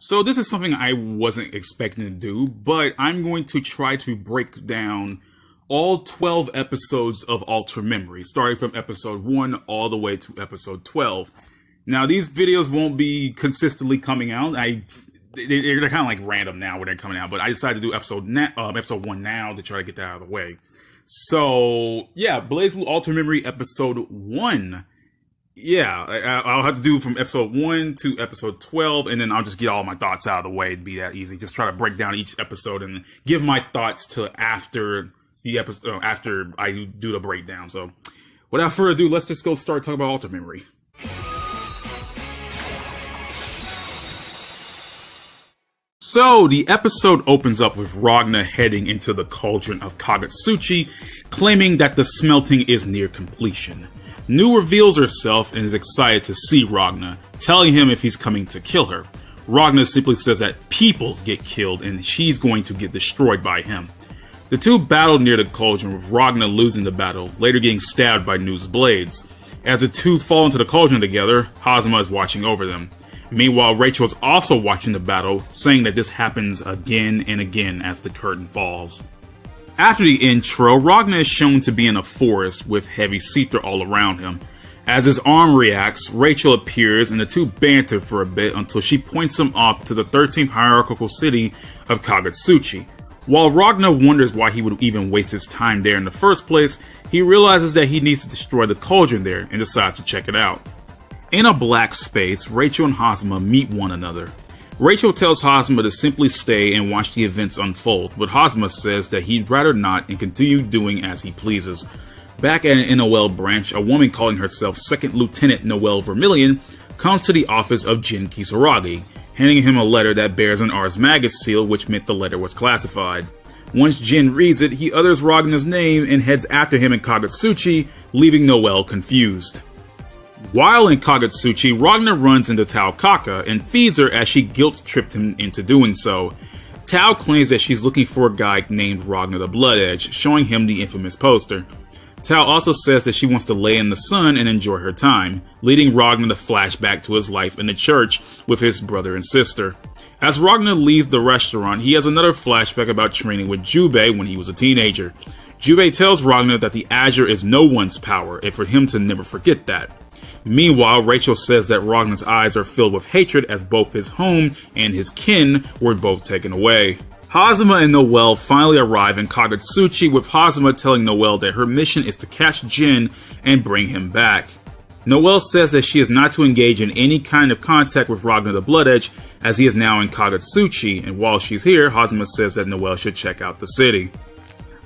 So this is something I wasn't expecting to do, but I'm going to try to break down all 12 episodes of Alter Memory, starting from episode 1 all the way to episode 12. Now, these videos won't be consistently coming out. They're kind of like random now when they're coming out, but I decided to do episode 1 now to try to get that out of the way. So, yeah, BlazBlue Alter Memory episode 1. Yeah, I'll have to do from episode 1 to episode 12, and then I'll just get all my thoughts out of the way. It'd be that easy. Just try to break down each episode and give my thoughts to after the episode, after I do the breakdown. So, without further ado, let's just go start talking about Alter Memory. So, the episode opens up with Ragna heading into the cauldron of Kagutsuchi, claiming that the smelting is near completion. Nu reveals herself and is excited to see Ragna, telling him if he's coming to kill her. Ragna simply says that people get killed and she's going to get destroyed by him. The two battle near the cauldron, with Ragna losing the battle, later getting stabbed by Nu's blades. As the two fall into the cauldron together, Hazama is watching over them. Meanwhile, Rachel is also watching the battle, saying that this happens again and again as the curtain falls. After the intro, Ragna is shown to be in a forest with heavy Seether all around him. As his arm reacts, Rachel appears and the two banter for a bit until she points him off to the 13th hierarchical city of Kagutsuchi. While Ragna wonders why he would even waste his time there in the first place, he realizes that he needs to destroy the cauldron there and decides to check it out. In a black space, Rachel and Hazama meet one another. Rachel tells Hazama to simply stay and watch the events unfold, but Hazama says that he'd rather not and continue doing as he pleases. Back at an NOL branch, a woman calling herself Second Lieutenant Noelle Vermillion comes to the office of Jin Kisaragi, handing him a letter that bears an Ars Magus seal, which meant the letter was classified. Once Jin reads it, he utters Ragna's name and heads after him in Kagutsuchi, leaving Noelle confused. While in Kagutsuchi, Ragna runs into Tao Kaka and feeds her as she guilt-tripped him into doing so. Tao claims that she's looking for a guy named Ragna the Blood Edge, showing him the infamous poster. Tao also says that she wants to lay in the sun and enjoy her time, leading Ragna to flash back to his life in the church with his brother and sister. As Ragna leaves the restaurant, he has another flashback about training with Jubei when he was a teenager. Jubei tells Ragna that the azure is no one's power, and for him to never forget that. Meanwhile, Rachel says that Ragna's eyes are filled with hatred as both his home and his kin were both taken away. Hazama and Noelle finally arrive in Kagutsuchi, with Hazama telling Noelle that her mission is to catch Jin and bring him back. Noelle says that she is not to engage in any kind of contact with Ragna the Blood Edge, as he is now in Kagutsuchi, and while she's here, Hazama says that Noelle should check out the city.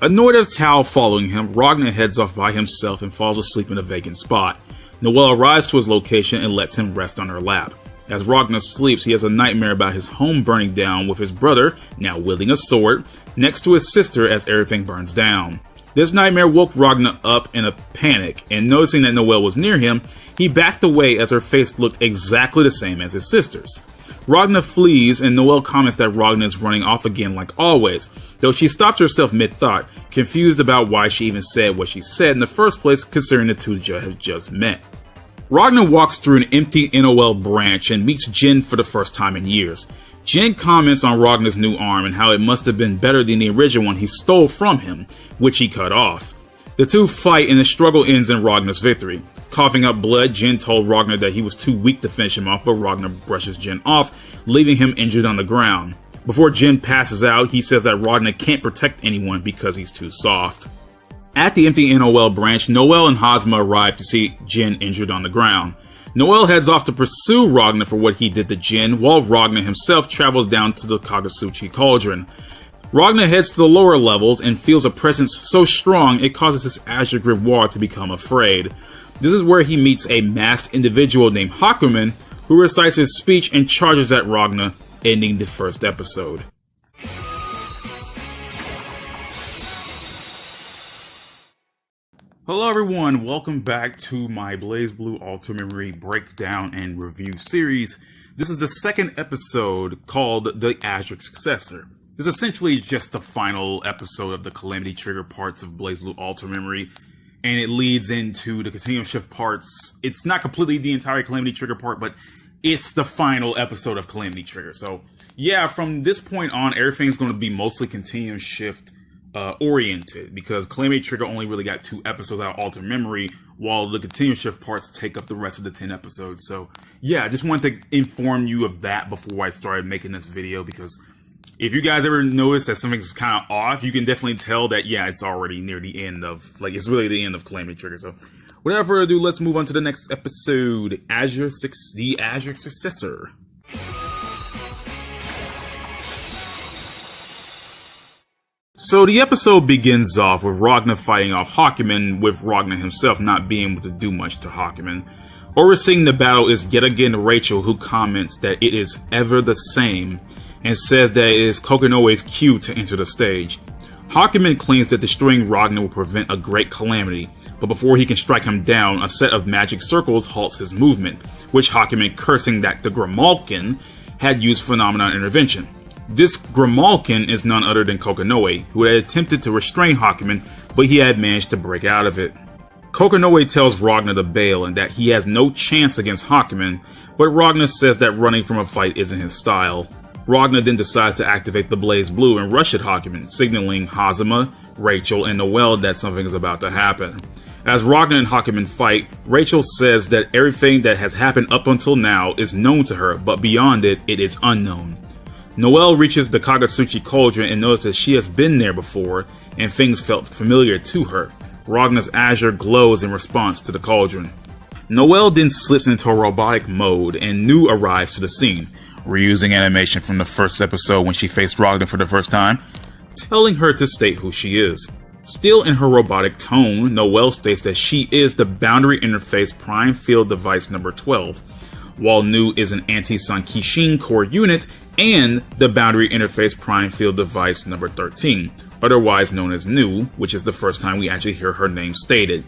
Annoyed of Tao following him, Ragna heads off by himself and falls asleep in a vacant spot. Noelle arrives to his location and lets him rest on her lap. As Ragna sleeps, he has a nightmare about his home burning down with his brother, now wielding a sword, next to his sister as everything burns down. This nightmare woke Ragna up in a panic, and noticing that Noelle was near him, he backed away as her face looked exactly the same as his sister's. Ragna flees, and Noelle comments that Ragna is running off again like always, though she stops herself mid-thought, confused about why she even said what she said in the first place, considering the two have just met. Ragna walks through an empty NOL branch and meets Jin for the first time in years. Jin comments on Ragna's new arm and how it must have been better than the original one he stole from him, which he cut off. The two fight and the struggle ends in Ragna's victory. Coughing up blood, Jin told Ragna that he was too weak to finish him off, but Ragna brushes Jin off, leaving him injured on the ground. Before Jin passes out, he says that Ragna can't protect anyone because he's too soft. At the empty NOL branch, Noelle and Hazama arrive to see Jin injured on the ground. Noelle heads off to pursue Ragna for what he did to Jin, while Ragna himself travels down to the Kagutsuchi cauldron. Ragna heads to the lower levels and feels a presence so strong it causes his azure grimoire to become afraid. This is where he meets a masked individual named Hakumen, who recites his speech and charges at Ragna, ending the first episode. Hello everyone, welcome back to my BlazBlue Alter Memory breakdown and review series. This is the second episode called The Azure Successor. This is essentially just the final episode of the Calamity Trigger parts of BlazBlue Alter Memory, and it leads into the Continuum Shift parts. It's not completely the entire Calamity Trigger part, but it's the final episode of Calamity Trigger. So yeah, from this point on, everything's going to be mostly Continuum Shift oriented, because Calamity Trigger only really got 2 episodes out of Alter Memory, while the Continuum Shift parts take up the rest of the 10 episodes. So yeah, I just wanted to inform you of that before I started making this video, because if you guys ever notice that something's kind of off, you can definitely tell that, yeah, it's already near the end of, like, it's really the end of Calamity Trigger. So without further ado, let's move on to the next episode, the Azure Successor. So the episode begins off with Ragnar fighting off Hakumen, with Ragnar himself not being able to do much to Hakumen. Overseeing the battle is yet again Rachel, who comments that it is ever the same, and says that it is Kokonoe's cue to enter the stage. Hakumen claims that destroying Ragnar will prevent a great calamity, but before he can strike him down, a set of magic circles halts his movement, which Hakumen, cursing that the Grimalkin had used phenomenon intervention. This Grimalkin is none other than Kokonoe, who had attempted to restrain Hakumen, but he had managed to break out of it. Kokonoe tells Ragnar to bail and that he has no chance against Hakumen, but Ragnar says that running from a fight isn't his style. Ragnar then decides to activate the BlazBlue and rush at Hakumen, signaling Hazama, Rachel, and Noelle that something is about to happen. As Ragnar and Hakumen fight, Rachel says that everything that has happened up until now is known to her, but beyond it, it is unknown. Noelle reaches the Kagutsuchi cauldron and notices that she has been there before, and things felt familiar to her. Ragnar's azure glows in response to the cauldron. Noelle then slips into a robotic mode, and Nu arrives to the scene, reusing animation from the first episode when she faced Ragnar for the first time, telling her to state who she is. Still in her robotic tone, Noelle states that she is the Boundary Interface Prime Field Device number 12, while Nu is an anti-Sankishin core unit and the Boundary Interface Prime Field Device number 13, otherwise known as Nu, which is the first time we actually hear her name stated.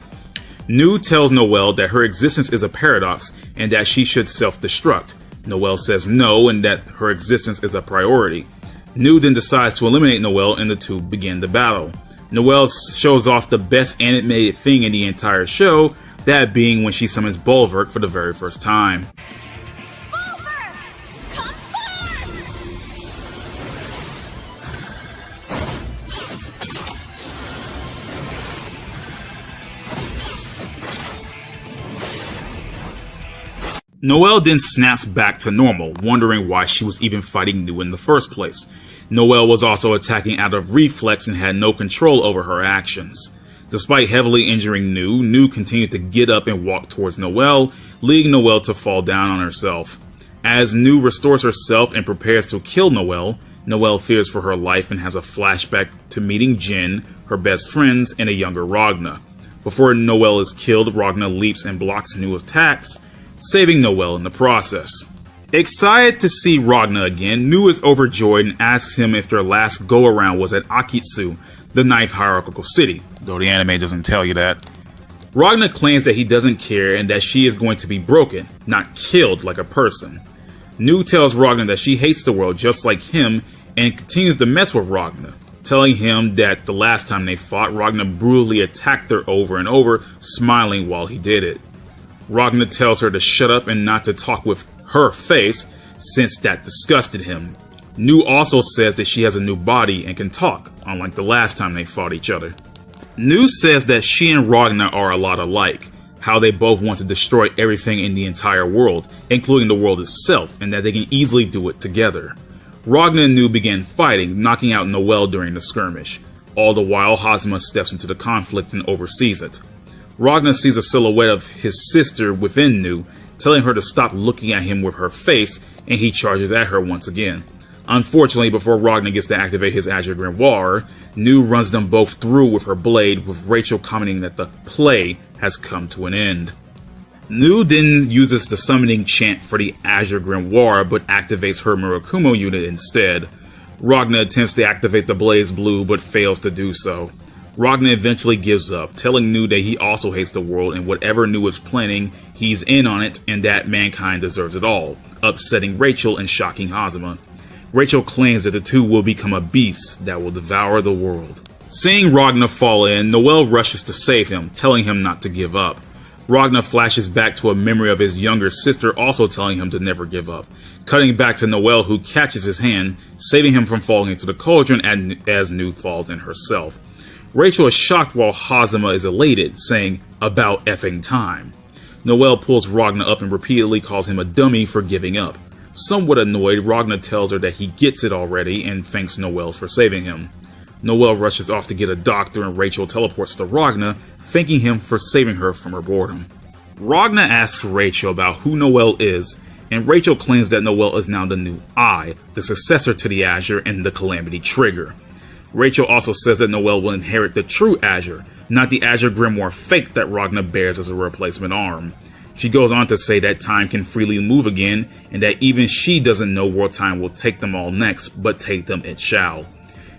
Nu tells Noelle that her existence is a paradox and that she should self-destruct. Noelle says no and that her existence is a priority. Nu then decides to eliminate Noelle and the two begin the battle. Noelle shows off the best animated thing in the entire show, that being when she summons Bulwark for the very first time. Noelle then snaps back to normal, wondering why she was even fighting Nu in the first place. Noelle was also attacking out of reflex and had no control over her actions. Despite heavily injuring Nu, Nu continued to get up and walk towards Noelle, leading Noelle to fall down on herself. As Nu restores herself and prepares to kill Noelle, Noelle fears for her life and has a flashback to meeting Jin, her best friends, and a younger Ragnar. Before Noelle is killed, Ragnar leaps and blocks Nu's attacks, saving Noelle in the process. Excited to see Ragnar again, Nu is overjoyed and asks him if their last go-around was at Akitsu, the 9th hierarchical city, though the anime doesn't tell you that. Ragnar claims that he doesn't care and that she is going to be broken, not killed like a person. Nu tells Ragnar that she hates the world just like him and continues to mess with Ragnar, telling him that the last time they fought, Ragnar brutally attacked her over and over, smiling while he did it. Ragnar tells her to shut up and not to talk with her face, since that disgusted him. Nu also says that she has a new body and can talk, unlike the last time they fought each other. Nu says that she and Ragnar are a lot alike, how they both want to destroy everything in the entire world, including the world itself, and that they can easily do it together. Ragnar and Nu begin fighting, knocking out Noelle during the skirmish. All the while, Hazama steps into the conflict and oversees it. Ragnar sees a silhouette of his sister within Nu, telling her to stop looking at him with her face, and he charges at her once again. Unfortunately, before Ragnar gets to activate his Azure Grimoire, Nu runs them both through with her blade, with Rachel commenting that the play has come to an end. Nu then uses the summoning chant for the Azure Grimoire, but activates her Murakumo unit instead. Ragnar attempts to activate the BlazBlue, but fails to do so. Ragnar eventually gives up, telling Nu that he also hates the world and whatever Nu is planning, he's in on it and that mankind deserves it all, upsetting Rachel and shocking Hazama. Rachel claims that the two will become a beast that will devour the world. Seeing Ragnar fall in, Noelle rushes to save him, telling him not to give up. Ragnar flashes back to a memory of his younger sister also telling him to never give up, cutting back to Noelle, who catches his hand, saving him from falling into the cauldron as Nu falls in herself. Rachel is shocked while Hazama is elated, saying, "About effing time." Noelle pulls Ragnar up and repeatedly calls him a dummy for giving up. Somewhat annoyed, Ragnar tells her that he gets it already and thanks Noelle for saving him. Noelle rushes off to get a doctor and Rachel teleports to Ragnar, thanking him for saving her from her boredom. Ragnar asks Rachel about who Noelle is, and Rachel claims that Noelle is now the new I, the successor to the Azure and the Calamity Trigger. Rachel also says that Noelle will inherit the true Azure, not the Azure Grimoire fake that Ragnar bears as a replacement arm. She goes on to say that time can freely move again, and that even she doesn't know where time will take them all next, but take them it shall.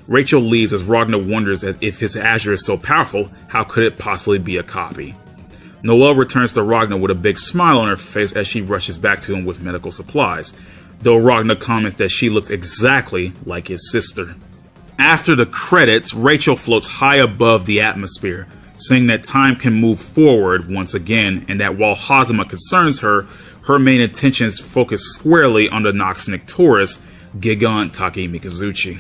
Rachel leaves as Ragnar wonders if his Azure is so powerful, how could it possibly be a copy? Noelle returns to Ragnar with a big smile on her face as she rushes back to him with medical supplies, though Ragnar comments that she looks exactly like his sister. After the credits, Rachel floats high above the atmosphere, saying that time can move forward once again, and that while Hazama concerns her, her main attention is focused squarely on the Nox Nictoris, Gigant Taki Mikazuchi.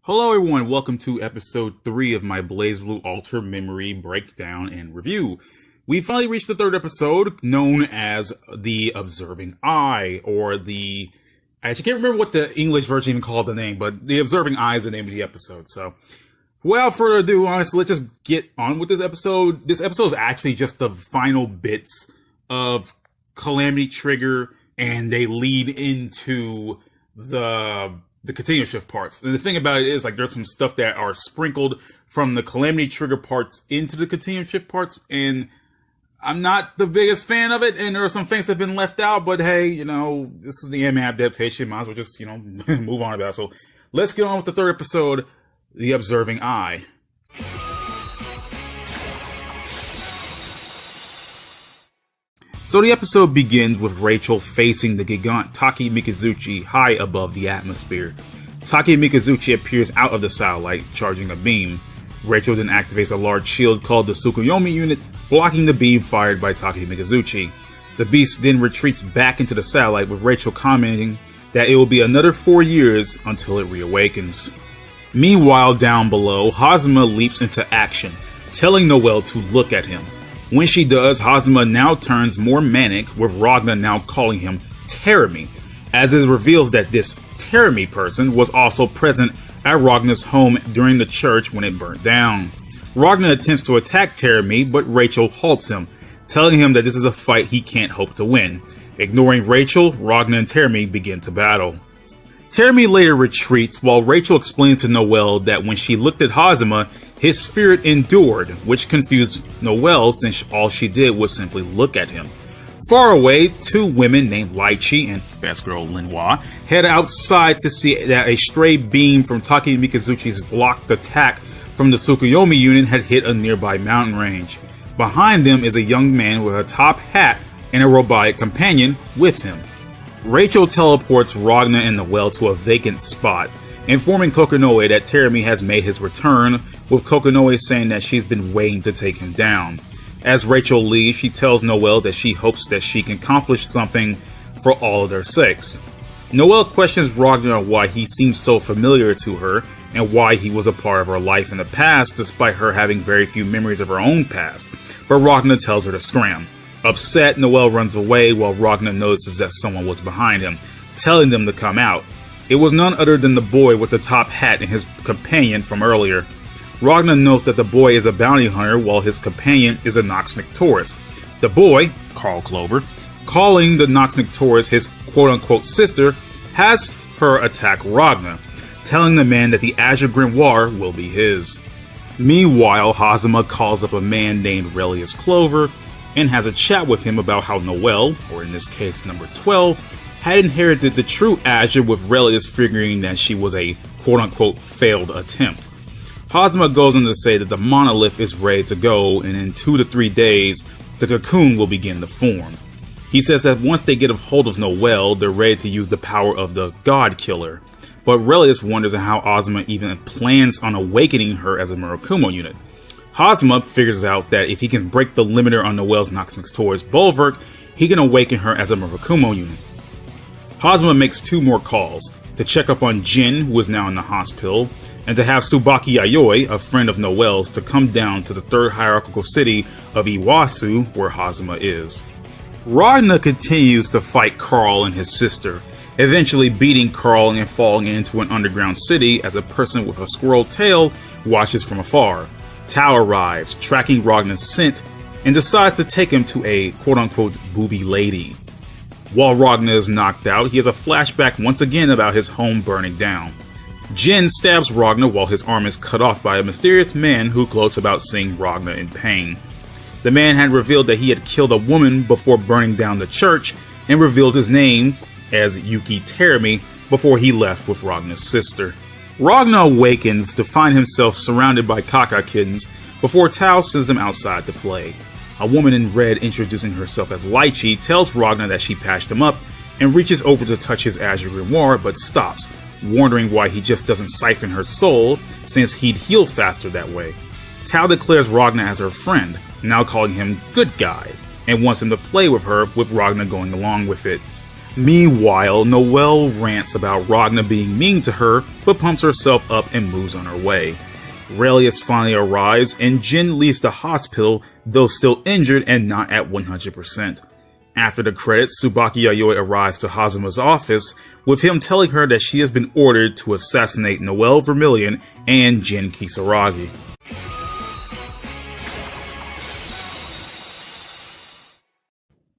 Hello everyone, welcome to episode 3 of my BlazBlue Alter Memory Breakdown and Review. We finally reached the third episode, known as The Observing Eye, or the... I actually can't remember what the English version even called the name, but The Observing Eye is the name of the episode. So, without further ado, honestly, let's just get on with this episode. This episode is actually just the final bits of Calamity Trigger, and they lead into the Continuum shift parts. And the thing about it is, like, there's some stuff that are sprinkled from the Calamity Trigger parts into the Continuum shift parts, and I'm not the biggest fan of it, and there are some things that have been left out, but hey, you know, this is the anime adaptation, might as well just, you know, move on about it. So, let's get on with the third episode, The Observing Eye. So the episode begins with Rachel facing the Gigant Taki Mikazuchi high above the atmosphere. Taki Mikazuchi appears out of the satellite, charging a beam. Rachel then activates a large shield called the Tsukuyomi unit, blocking the beam fired by Taki Mikazuchi. The beast then retreats back into the satellite, with Rachel commenting that it will be another 4 years until it reawakens. Meanwhile, down below, Hazama leaps into action, telling Noelle to look at him. When she does, Hazama now turns more manic, with Ragnar now calling him Teremi, as it reveals that this Teremi person was also present at Ragnar's home during the church when it burnt down. Ragnar attempts to attack Teremi, but Rachel halts him, telling him that this is a fight he can't hope to win. Ignoring Rachel, Ragnar and Teremi begin to battle. Teremi later retreats, while Rachel explains to Noelle that when she looked at Hazama, his spirit endured, which confused Noelle since all she did was simply look at him. Far away, two women named Lychee and best girl Linois head outside to see that a stray beam from Taki Mikazuchi's blocked attack from the Tsukuyomi unit had hit a nearby mountain range. Behind them is a young man with a top hat and a robotic companion with him. Rachel teleports Ragnar and Noelle to a vacant spot, informing Kokonoe that Teremi has made his return, with Kokonoe saying that she's been waiting to take him down. As Rachel leaves, she tells Noelle that she hopes that she can accomplish something for all of their sakes. Noelle questions Ragnar why he seems so familiar to her, and why he was a part of her life in the past despite her having very few memories of her own past, but Ragnar tells her to scram. Upset, Noelle runs away while Ragnar notices that someone was behind him, telling them to come out. It was none other than the boy with the top hat and his companion from earlier. Ragnar notes that the boy is a bounty hunter while his companion is a Nox Nictoris. The boy, Carl Clover, calling the Nox Nictoris his quote-unquote sister, has her attack Ragnar, telling the man that the Azure Grimoire will be his. Meanwhile, Hazama calls up a man named Relius Clover and has a chat with him about how Noelle, or in this case number 12, had inherited the true Azure, with Relius figuring that she was a quote-unquote failed attempt. Hazama goes on to say that the monolith is ready to go, and in 2 to 3 days, the cocoon will begin to form. He says that once they get a hold of Noelle, they're ready to use the power of the God Killer. but Relius wonders how Ozma even plans on awakening her as a Murakumo unit. Ozma figures out that if he can break the limiter on Noelle's Noxmix Taurus bulwark, he can awaken her as a Murakumo unit. Ozma makes 2 more calls, to check up on Jin, who is now in the hospital, and to have Tsubaki Yayoi, a friend of Noelle's, to come down to the 3rd hierarchical city of Iwasu, where Ozma is. Ragna continues to fight Carl and his sister, eventually beating Carl and falling into an underground city as a person with a squirrel tail watches from afar. Tao arrives, tracking Ragna's scent, and decides to take him to a quote-unquote booby lady. While Ragna is knocked out, he has a flashback once again about his home burning down. Jin stabs Ragna while his arm is cut off by a mysterious man who gloats about seeing Ragna in pain. The man had revealed that he had killed a woman before burning down the church, and revealed his name as Yuki Terumi before he left with Ragna's sister. Ragna awakens to find himself surrounded by Kaka kittens before Tao sends him outside to play. A woman in red, introducing herself as Lychee, tells Ragna that she patched him up and reaches over to touch his azure grimoire, but stops, wondering why he just doesn't siphon her soul since he'd heal faster that way. Tao declares Ragna as her friend, now calling him good guy, and wants him to play with her, with Ragna going along with it. Meanwhile, Noelle rants about Ragna being mean to her, but pumps herself up and moves on her way. Relius finally arrives, and Jin leaves the hospital, though still injured and not at 100%. After the credits, Tsubaki Yayoi arrives to Hazuma's office, with him telling her that she has been ordered to assassinate Noelle Vermilion and Jin Kisaragi.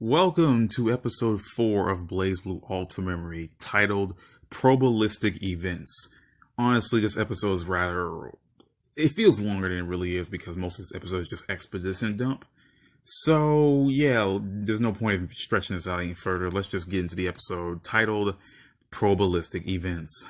Welcome to episode 4 of BlazBlue Alta Memory, titled Probabilistic Events. Honestly, this episode is it feels longer than it really is because most of this episode is just exposition dump. So, yeah, there's no point in stretching this out any further. Let's just get into the episode titled Probabilistic Events.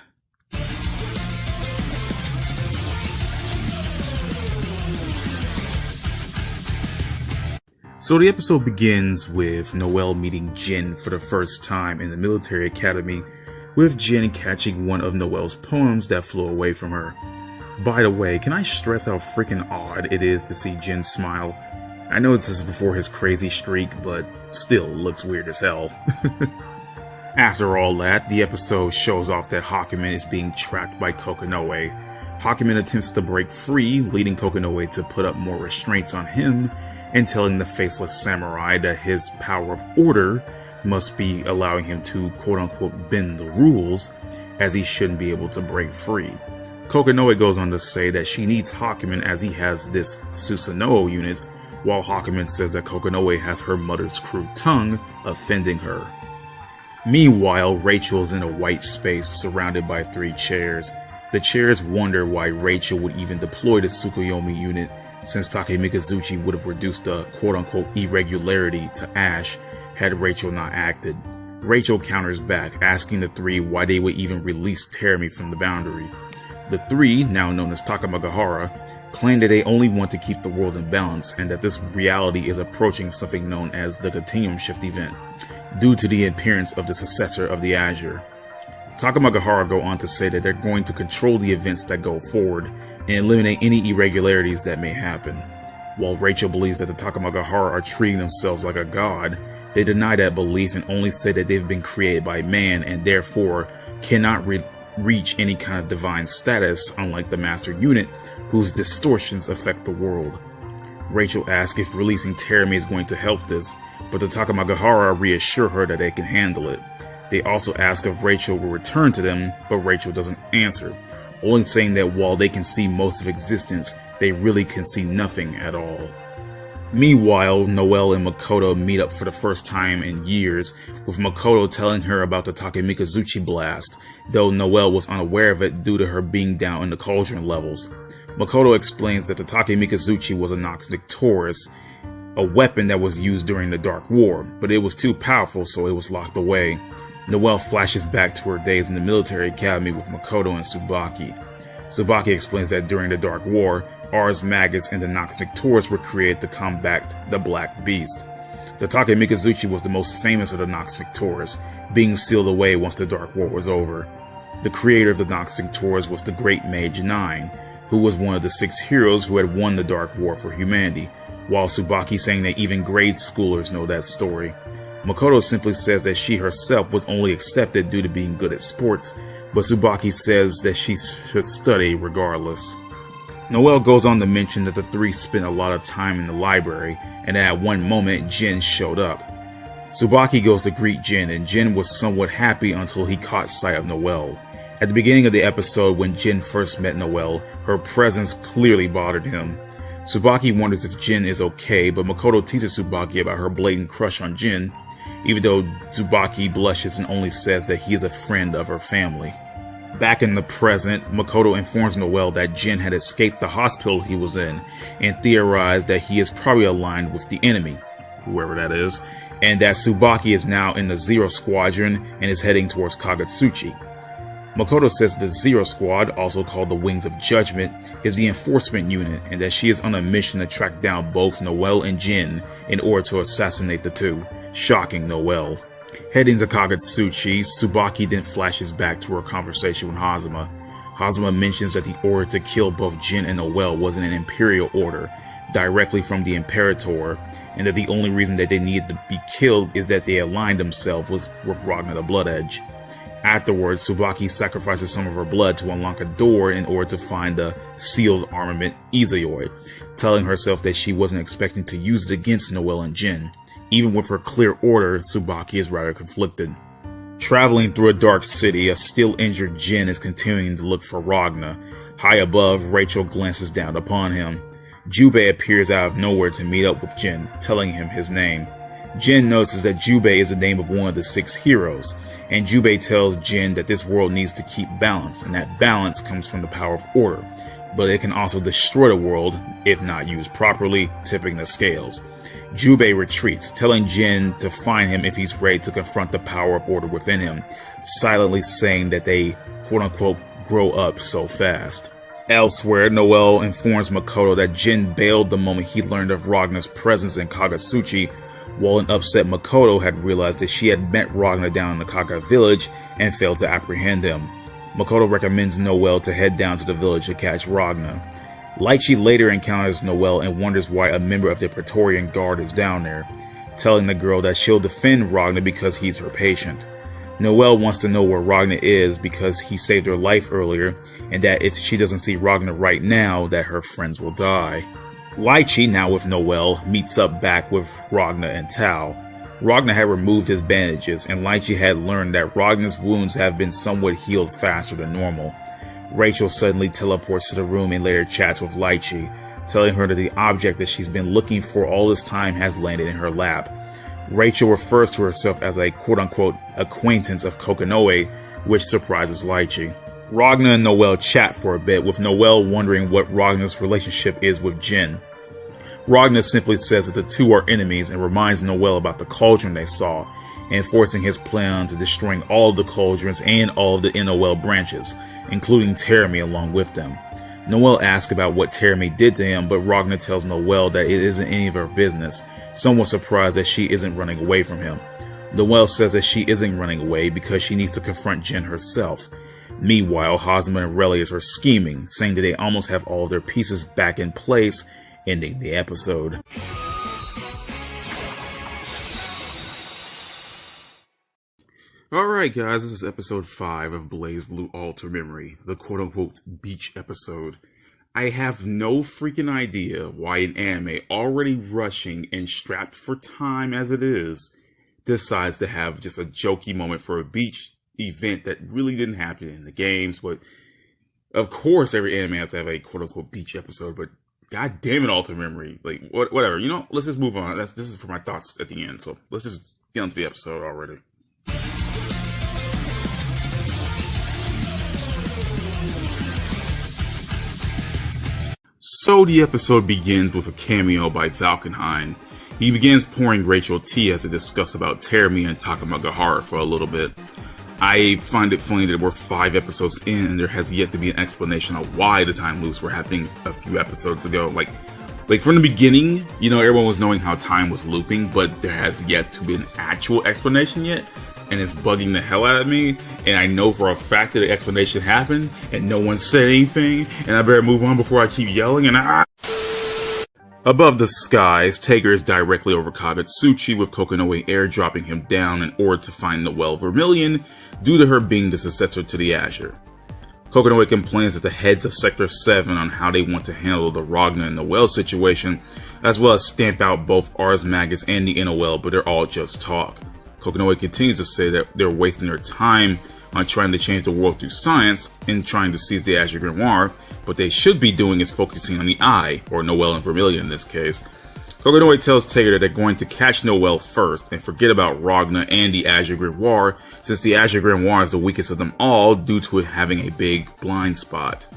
So the episode begins with Noelle meeting Jin for the first time in the military academy, with Jin catching one of Noelle's poems that flew away from her. By the way, can I stress how freaking odd it is to see Jin smile? I know this is before his crazy streak, but still looks weird as hell. After all that, the episode shows off that Hakumen is being tracked by Kokonoe. Hakumen attempts to break free, leading Kokonoe to put up more restraints on him, and telling the faceless samurai that his power of order must be allowing him to quote-unquote bend the rules, as he shouldn't be able to break free. Kokonoe goes on to say that she needs Hakumen as he has this Susanoo unit, while Hakumen says that Kokonoe has her mother's crude tongue, offending her. Meanwhile, Rachel is in a white space surrounded by 3 chairs. The chairs wonder why Rachel would even deploy the Tsukuyomi unit, since Takemikazuchi would have reduced the quote-unquote irregularity to ash had Rachel not acted. Rachel counters back, asking the 3 why they would even release Terumi from the boundary. The 3, now known as Takamagahara, claim that they only want to keep the world in balance, and that this reality is approaching something known as the Continuum shift event, due to the appearance of the successor of the Azure. Takamagahara go on to say that they're going to control the events that go forward, and eliminate any irregularities that may happen. While Rachel believes that the Takamagahara are treating themselves like a god, they deny that belief and only say that they've been created by man and therefore cannot reach any kind of divine status, unlike the Master Unit, whose distortions affect the world. Rachel asks if releasing Terumi is going to help this, but the Takamagahara reassure her that they can handle it. They also ask if Rachel will return to them, but Rachel doesn't answer, only saying that while they can see most of existence, they really can see nothing at all. Meanwhile, Noelle and Makoto meet up for the first time in years, with Makoto telling her about the Takemikazuchi blast, though Noelle was unaware of it due to her being down in the cauldron levels. Makoto explains that the Takemikazuchi was a Noxmix Taurus, a weapon that was used during the Dark War, but it was too powerful, so it was locked away. Noelle flashes back to her days in the military academy with Makoto and Tsubaki. Tsubaki explains that during the Dark War, Ars Magus and the Noxmix Taurus were created to combat the Black Beast. The Takemikazuchi was the most famous of the Noxmix Taurus, being sealed away once the Dark War was over. The creator of the Gnostic Tours was the Great Mage 9, who was one of the 6 heroes who had won the Dark War for humanity, while Tsubaki saying that even grade schoolers know that story. Makoto simply says that she herself was only accepted due to being good at sports, but Tsubaki says that she should study regardless. Noelle goes on to mention that the 3 spent a lot of time in the library, and that at one moment Jin showed up. Tsubaki goes to greet Jin, and Jin was somewhat happy until he caught sight of Noelle. At the beginning of the episode, when Jin first met Noelle, her presence clearly bothered him. Tsubaki wonders if Jin is okay, but Makoto teases Tsubaki about her blatant crush on Jin, even though Tsubaki blushes and only says that he is a friend of her family. Back in the present, Makoto informs Noelle that Jin had escaped the hospital he was in, and theorized that he is probably aligned with the enemy, whoever that is, and that Tsubaki is now in the Zero Squadron and is heading towards Kagetsuchi. Makoto says the Zero Squad, also called the Wings of Judgment, is the enforcement unit, and that she is on a mission to track down both Noelle and Jin in order to assassinate the two, shocking Noelle. Heading to Kagetsuchi, Tsubaki then flashes back to her conversation with Hazama. Hazama mentions that the order to kill both Jin and Noelle was an imperial order, directly from the Imperator, and that the only reason that they needed to be killed is that they aligned themselves with Ragnar the Blood Edge. Afterwards, Tsubaki sacrifices some of her blood to unlock a door in order to find the sealed armament Izayoi, telling herself that she wasn't expecting to use it against Noelle and Jin. Even with her clear order, Tsubaki is rather conflicted. Traveling through a dark city, a still injured Jin is continuing to look for Ragnar. High above, Rachel glances down upon him. Jubei appears out of nowhere to meet up with Jin, telling him his name. Jin notices that Jubei is the name of one of the 6 heroes, and Jubei tells Jin that this world needs to keep balance, and that balance comes from the power of order, but it can also destroy the world if not used properly, tipping the scales. Jubei retreats, telling Jin to find him if he's ready to confront the power of order within him, silently saying that they quote-unquote grow up so fast. Elsewhere, Noelle informs Makoto that Jin bailed the moment he learned of Ragnar's presence in Kagetsuchi, while an upset Makoto had realized that she had met Ragnar down in the Kaga village and failed to apprehend him. Makoto recommends Noelle to head down to the village to catch Ragnar. Lychee later encounters Noelle and wonders why a member of the Praetorian Guard is down there, telling the girl that she'll defend Ragnar because he's her patient. Noelle wants to know where Ragnar is because he saved her life earlier, and that if she doesn't see Ragnar right now, that her friends will die. Lychee, now with Noelle, meets up back with Ragnar and Tao. Ragnar had removed his bandages, and Lychee had learned that Ragnar's wounds have been somewhat healed faster than normal. Rachel suddenly teleports to the room and later chats with Lychee, telling her that the object that she's been looking for all this time has landed in her lap. Rachel refers to herself as a quote-unquote acquaintance of Kokonoe, which surprises Lychee. Ragnar and Noelle chat for a bit, with Noelle wondering what Ragnar's relationship is with Jin. Ragnar simply says that the two are enemies and reminds Noelle about the cauldron they saw, enforcing his plan to destroying all of the cauldrons and all of the NOL branches, including Teremi along with them. Noelle asks about what Teremi did to him, but Ragnar tells Noelle that it isn't any of her business, somewhat surprised that she isn't running away from him. Noelle says that she isn't running away because she needs to confront Jin herself. Meanwhile, Hazama and Relius are scheming, saying that they almost have all of their pieces back in place, ending the episode. Alright guys, this is episode 5 of BlazBlue Alter Memory, the quote-unquote beach episode. I have no freaking idea why an anime already rushing and strapped for time as it is, decides to have just a jokey moment for a beach event that really didn't happen in the games, but of course every anime has to have a quote-unquote beach episode, but god damn it, Alter Memory, like, whatever, you know, let's just move on. This is for my thoughts at the end, so let's just get onto the episode already. So the episode begins with a cameo by Valkenheim. He begins pouring Rachel tea as they discuss about Teremi and Takamagahara for a little bit. I find it funny that we're 5 episodes in and there has yet to be an explanation of why the time loops were happening a few episodes ago. Like from the beginning, you know, everyone was knowing how time was looping, but there has yet to be an actual explanation yet. and it's bugging the hell out of me, and I know for a fact that the explanation happened, and no one said anything, and I better move on before I keep yelling, and Above the skies, Tager is directly over Kagetsuchi, with Kokonoe airdropping him down in order to find Noelle Vermilion, due to her being the successor to the Azure. Kokonoe complains at the heads of Sector 7 on how they want to handle the Ragna and Noelle situation, as well as stamp out both Ars Magus and the NOL, but they're all just talk. Kokonoe continues to say that they're wasting their time on trying to change the world through science and trying to seize the Azure Grimoire. What they should be doing is focusing on the Eye, or Noelle and Vermilion in this case. Kokonoe tells Tager that they're going to catch Noelle first and forget about Ragna and the Azure Grimoire, since the Azure Grimoire is the weakest of them all due to it having a big blind spot.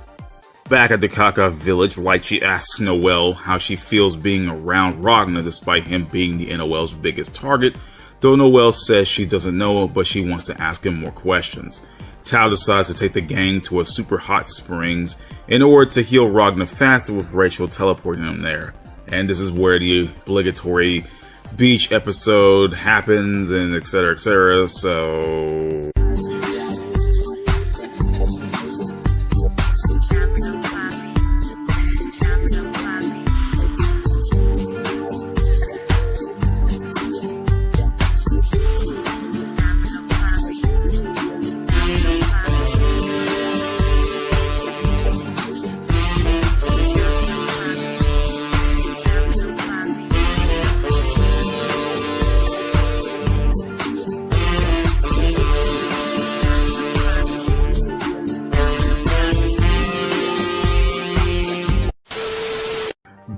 Back at the Kaka village, Lychee asks Noelle how she feels being around Ragna despite him being the NOL's biggest target, though Noelle says she doesn't know, but she wants to ask him more questions. Tao decides to take the gang to a super hot springs in order to heal Ragna faster, with Rachel teleporting them there. And this is where the obligatory beach episode happens, and etc, etc, so...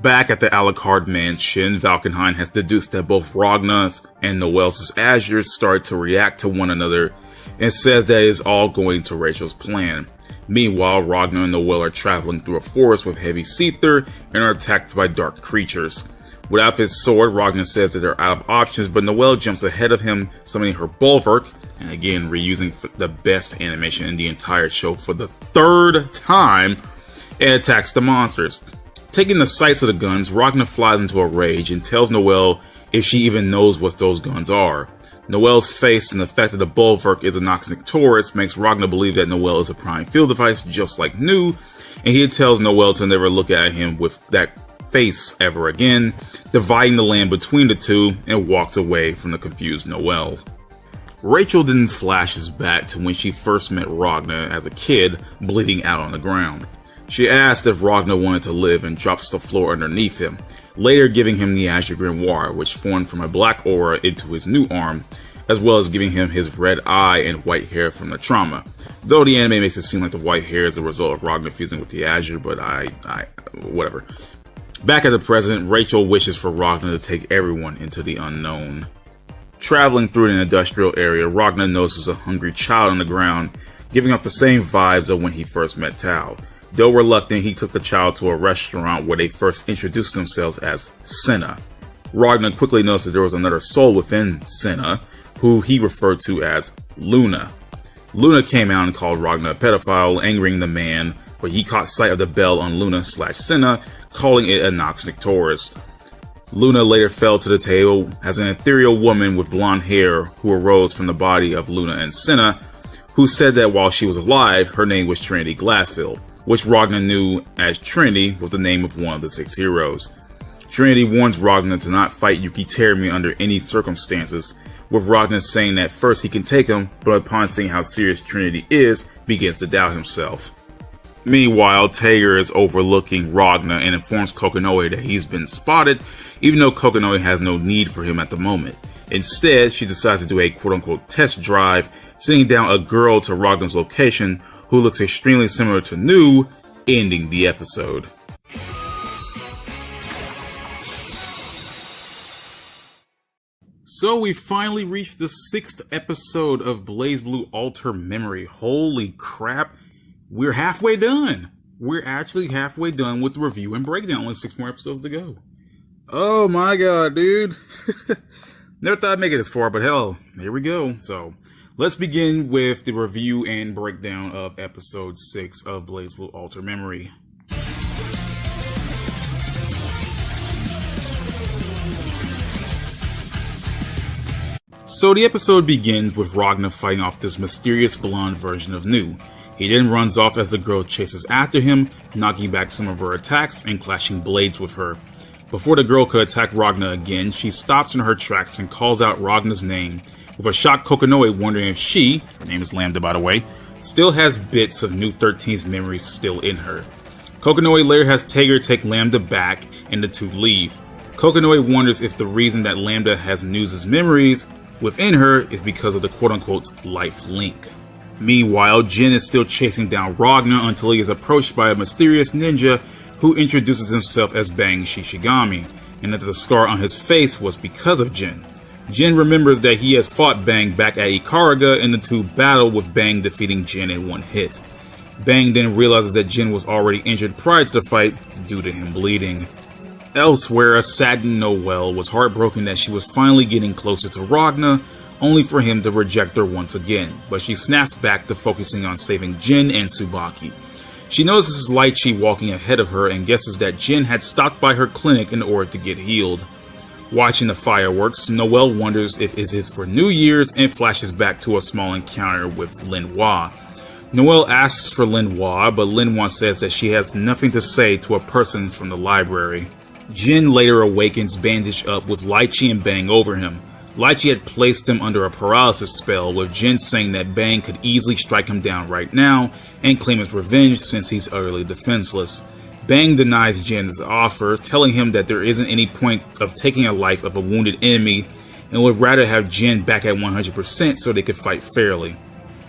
Back at the Alucard mansion, Valkenhayn has deduced that both Ragna's and Noelle's Azures start to react to one another, and says that it is all going to Rachel's plan. Meanwhile, Ragna and Noelle are traveling through a forest with heavy Seether and are attacked by dark creatures. Without his sword, Ragna says that they're out of options, but Noelle jumps ahead of him, summoning her Bulwark, and again reusing the best animation in the entire show for the third time, and attacks the monsters. Taking the sights of the guns, Ragna flies into a rage and tells Noelle if she even knows what those guns are. Noelle's face and the fact that the Bulwark is a Noxnic Taurus makes Ragna believe that Noelle is a prime field device just like Nu, and he tells Noelle to never look at him with that face ever again, dividing the land between the two, and walks away from the confused Noelle. Rachel then flashes back to when she first met Ragna as a kid, bleeding out on the ground. She asked if Ragna wanted to live and drops to the floor underneath him, later giving him the Azure Grimoire, which formed from a black aura into his new arm, as well as giving him his red eye and white hair from the trauma. Though the anime makes it seem like the white hair is a result of Ragna fusing with the Azure, but whatever. Back at the present, Rachel wishes for Ragna to take everyone into the unknown. Traveling through an industrial area, Ragna notices a hungry child on the ground, giving up the same vibes of when he first met Tao. Though reluctant, he took the child to a restaurant where they first introduced themselves as Senna. Ragna quickly noticed that there was another soul within Senna, who he referred to as Luna. Luna came out and called Ragna a pedophile, angering the man, but he caught sight of the bell on Luna/Senna, calling it a Noxnic Taurus. Luna later fell to the table as an ethereal woman with blonde hair who arose from the body of Luna and Senna, who said that while she was alive, her name was Trinity Glassfield, which Ragna knew as Trinity was the name of one of the 6 heroes. Trinity warns Ragna to not fight Yuki Terumi under any circumstances, with Ragna saying that first he can take him, but upon seeing how serious Trinity is, begins to doubt himself. Meanwhile, Tager is overlooking Ragna and informs Kokonoe that he's been spotted, even though Kokonoe has no need for him at the moment. Instead, she decides to do a quote-unquote test drive, sending down a girl to Ragna's location, who looks extremely similar to Nu, ending the episode. So we finally reached the 6th episode of BlazBlue Alter Memory. Holy crap, we're halfway done. We're actually halfway done with the review and breakdown. Only 6 more episodes to go. Oh my god, dude. Never thought I'd make it this far, but hell, here we go. So let's begin with the review and breakdown of episode 6 of BlazBlue Alter Memory. So the episode begins with Ragnar fighting off this mysterious blonde version of Nu. He then runs off as the girl chases after him, knocking back some of her attacks and clashing blades with her. Before the girl could attack Ragnar again, she stops in her tracks and calls out Ragnar's name, with a shocked Kokonoe wondering if she, her name is Lambda by the way, still has bits of Nu 13's memories still in her. Kokonoe later has Tager take Lambda back and the two leave. Kokonoe wonders if the reason that Lambda has Nu's memories within her is because of the quote-unquote life link. Meanwhile, Jin is still chasing down Ragnar until he is approached by a mysterious ninja who introduces himself as Bang Shishigami, and that the scar on his face was because of Jin. Jin remembers that he has fought Bang back at Ikaraga and the two battle with Bang defeating Jin in one hit. Bang then realizes that Jin was already injured prior to the fight due to him bleeding. Elsewhere, a saddened Noelle was heartbroken that she was finally getting closer to Ragnar, only for him to reject her once again, but she snaps back to focusing on saving Jin and Tsubaki. She notices Lychee walking ahead of her and guesses that Jin had stopped by her clinic in order to get healed. Watching the fireworks, Noelle wonders if it is for New Year's and flashes back to a small encounter with Lin-Hua. Noelle asks for Lin-Hua, but Lin-Hua says that she has nothing to say to a person from the library. Jin later awakens bandaged up with Lychee and Bang over him. Lychee had placed him under a paralysis spell, with Jin saying that Bang could easily strike him down right now and claim his revenge since he's utterly defenseless. Bang denies Jin's offer, telling him that there isn't any point of taking a life of a wounded enemy and would rather have Jin back at 100% so they could fight fairly.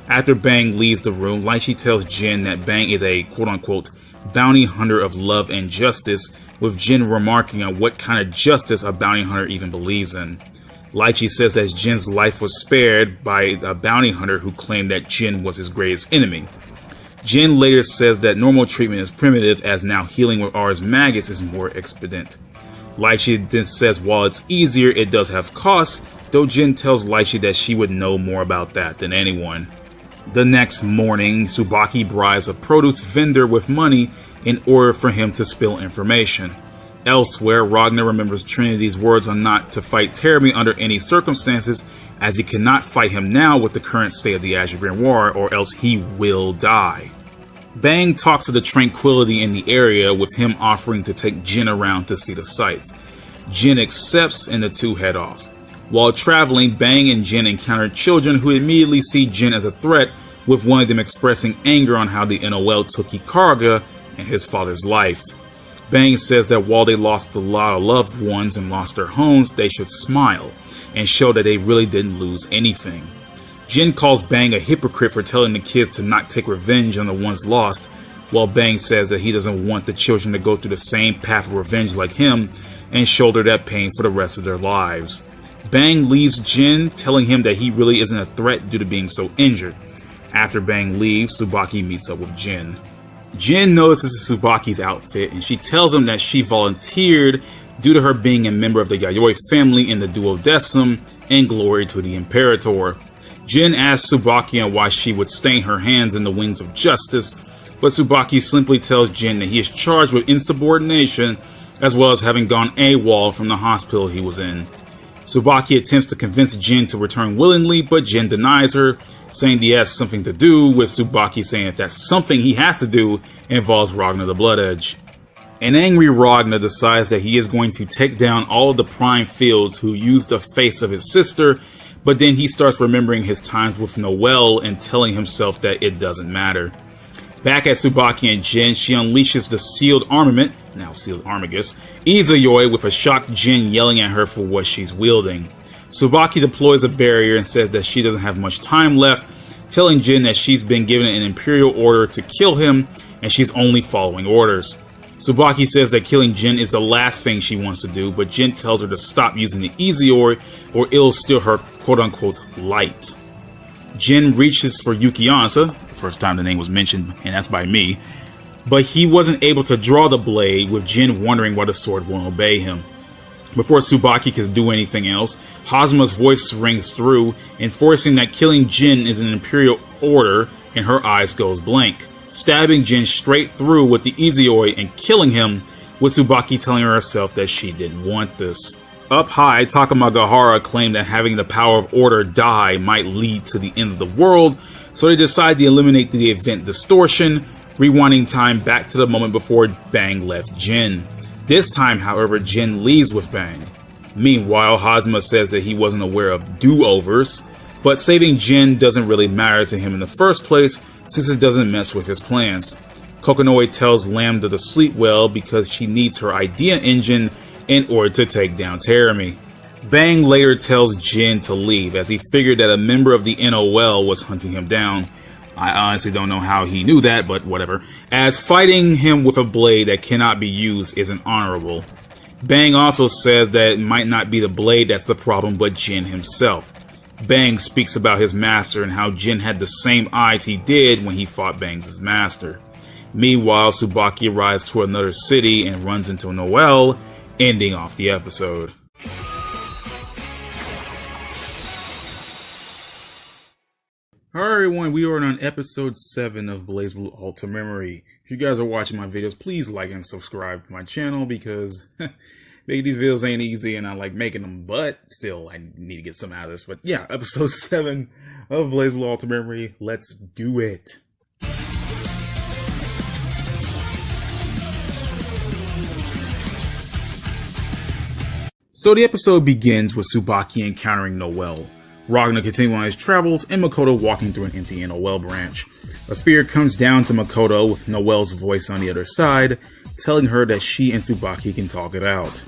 After Bang leaves the room, Lychee tells Jin that Bang is a quote-unquote bounty hunter of love and justice, with Jin remarking on what kind of justice a bounty hunter even believes in. Lychee says that Jin's life was spared by a bounty hunter who claimed that Jin was his greatest enemy. Jin later says that normal treatment is primitive, as now healing with Ars Magus is more expedient. Lychee then says while it's easier, it does have costs, though Jin tells Lychee that she would know more about that than anyone. The next morning, Tsubaki bribes a produce vendor with money in order for him to spill information. Elsewhere, Ragnar remembers Trinity's words on not to fight Terumi under any circumstances, as he cannot fight him now with the current state of the Azure Grimoire, or else he will die. Bang talks of the tranquility in the area, with him offering to take Jin around to see the sights. Jin accepts and the two head off. While traveling, Bang and Jin encounter children who immediately see Jin as a threat, with one of them expressing anger on how the NOL took Ikaraga and his father's life. Bang says that while they lost a lot of loved ones and lost their homes, they should smile and show that they really didn't lose anything. Jin calls Bang a hypocrite for telling the kids to not take revenge on the ones lost, while Bang says that he doesn't want the children to go through the same path of revenge like him and shoulder that pain for the rest of their lives. Bang leaves Jin, telling him that he really isn't a threat due to being so injured. After Bang leaves, Tsubaki meets up with Jin. Jin notices Tsubaki's outfit, and she tells him that she volunteered due to her being a member of the Yayoi family in the Duodecim, and glory to the Imperator. Jin asks Tsubaki on why she would stain her hands in the wings of justice, but Tsubaki simply tells Jin that he is charged with insubordination, as well as having gone AWOL from the hospital he was in. Tsubaki attempts to convince Jin to return willingly, but Jin denies her, saying he has something to do, with Tsubaki saying if that's something he has to do, involves Ragnar the Blood Edge. An angry Ragnar decides that he is going to take down all of the Prime Fields who used the face of his sister, but then he starts remembering his times with Noelle and telling himself that it doesn't matter. Back at Tsubaki and Jin, she unleashes the sealed armament, now sealed Armagus, Izayoi, with a shocked Jin yelling at her for what she's wielding. Tsubaki deploys a barrier and says that she doesn't have much time left, telling Jin that she's been given an imperial order to kill him and she's only following orders. Tsubaki says that killing Jin is the last thing she wants to do, but Jin tells her to stop using the Izayoi or it'll steal her quote-unquote light. Jin reaches for Yukiansa, the first time the name was mentioned, and that's by me, but he wasn't able to draw the blade, with Jin wondering why the sword won't obey him. Before Tsubaki can do anything else, Hazuma's voice rings through, enforcing that killing Jin is an imperial order, and her eyes goes blank, stabbing Jin straight through with the Izayoi and killing him, with Tsubaki telling herself that she didn't want this. Up high, Takamagahara claimed that having the power of order die might lead to the end of the world, so they decide to eliminate the event distortion, rewinding time back to the moment before Bang left Jin. This time, however, Jin leaves with Bang. Meanwhile, Hazuma says that he wasn't aware of do-overs, but saving Jin doesn't really matter to him in the first place since it doesn't mess with his plans. Kokonoe tells Lambda to sleep well because she needs her idea engine in order to take down Terumi. Bang later tells Jin to leave as he figured that a member of the NOL was hunting him down. I honestly don't know how he knew that, but whatever, as fighting him with a blade that cannot be used isn't honorable. Bang also says that it might not be the blade that's the problem, but Jin himself. Bang speaks about his master and how Jin had the same eyes he did when he fought Bang's master. Meanwhile, Tsubaki arrives to another city and runs into Noel, ending off the episode. Alright everyone, we are on episode 7 of BlazBlue Alta Memory. If you guys are watching my videos, please like and subscribe to my channel because making these videos ain't easy and I like making them, but still, I need to get some out of this. But yeah, episode 7 of BlazBlue Alta Memory, let's do it. So the episode begins with Tsubaki encountering Noel, Ragna continuing on his travels, and Makoto walking through an empty NOL branch. A spirit comes down to Makoto with Noel's voice on the other side, telling her that she and Tsubaki can talk it out.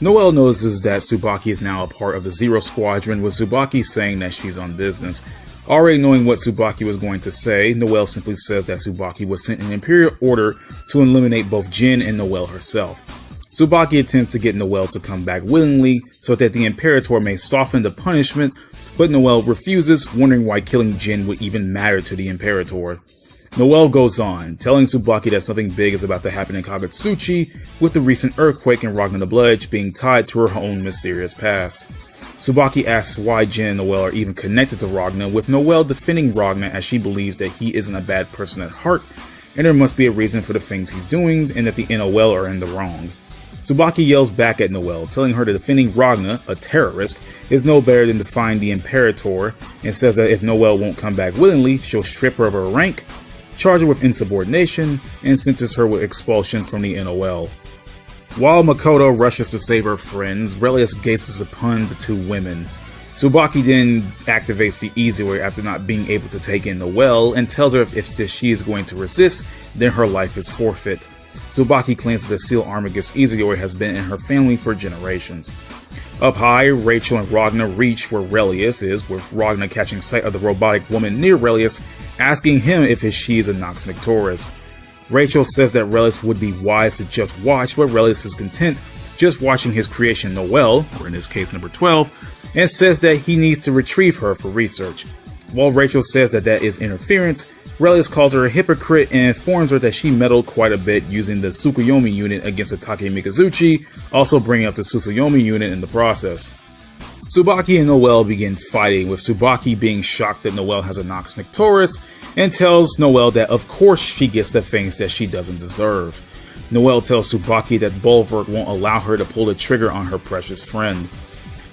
Noel notices that Tsubaki is now a part of the Zero Squadron, with Tsubaki saying that she's on business. Already knowing what Tsubaki was going to say, Noel simply says that Tsubaki was sent an imperial order to eliminate both Jin and Noel herself. Tsubaki attempts to get Noel to come back willingly so that the Imperator may soften the punishment, but Noel refuses, wondering why killing Jin would even matter to the Imperator. Noel goes on, telling Tsubaki that something big is about to happen in Kagutsuchi, with the recent earthquake and Ragna the Bludge being tied to her own mysterious past. Tsubaki asks why Jin and Noel are even connected to Ragna, with Noel defending Ragna as she believes that he isn't a bad person at heart, and there must be a reason for the things he's doing, and that the NOL are in the wrong. Tsubaki yells back at Noel, telling her that defending Ragna, a terrorist, is no better than defying the Imperator, and says that if Noel won't come back willingly, she'll strip her of her rank, charge her with insubordination, and sentence her with expulsion from the NOL. While Makoto rushes to save her friends, Relius gazes upon the two women. Tsubaki then activates the easy way after not being able to take in Noel, and tells her if she is going to resist, then her life is forfeit. Tsubaki claims that the Seal Armagus Izuyori has been in her family for generations. Up high, Rachel and Ragna reach where Relius is, with Ragna catching sight of the robotic woman near Relius, asking him if she is a Nox Nectoris. Rachel says that Relius would be wise to just watch, but Relius is content just watching his creation Noel, or in this case number 12, and says that he needs to retrieve her for research. While Rachel says that is interference, Relius calls her a hypocrite and informs her that she meddled quite a bit using the Tsukuyomi unit against the Take Mikazuchi, also bringing up the Susuyomi unit in the process. Tsubaki and Noel begin fighting, with Tsubaki being shocked that Noel has a Nox Nectoris, and tells Noel that of course she gets the things that she doesn't deserve. Noel tells Tsubaki that Bulwark won't allow her to pull the trigger on her precious friend.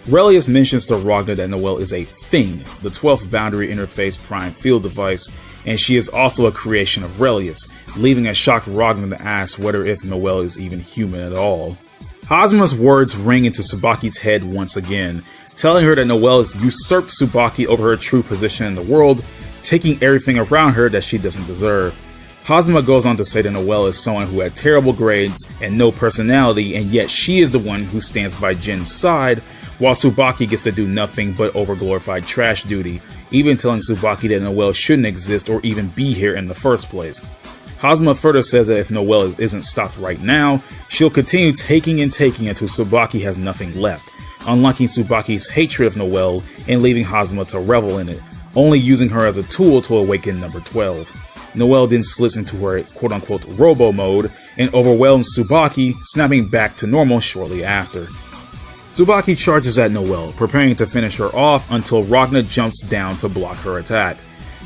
Relius mentions to Ragna that Noel is a thing, the 12th boundary interface prime field device, and she is also a creation of Relius, leaving a shocked Ragna to ask whether if Noel is even human at all. Hazuma's words ring into Tsubaki's head once again, telling her that Noel has usurped Tsubaki over her true position in the world, taking everything around her that she doesn't deserve. Hazuma goes on to say that Noel is someone who had terrible grades and no personality, and yet she is the one who stands by Jin's side, while Tsubaki gets to do nothing but overglorified trash duty, even telling Tsubaki that Noel shouldn't exist or even be here in the first place. Hazuma further says that if Noel isn't stopped right now, she'll continue taking until Tsubaki has nothing left, unlocking Tsubaki's hatred of Noel and leaving Hazuma to revel in it, only using her as a tool to awaken number 12. Noel then slips into her quote-unquote robo mode and overwhelms Tsubaki, snapping back to normal shortly after. Tsubaki charges at Noel, preparing to finish her off until Ragna jumps down to block her attack.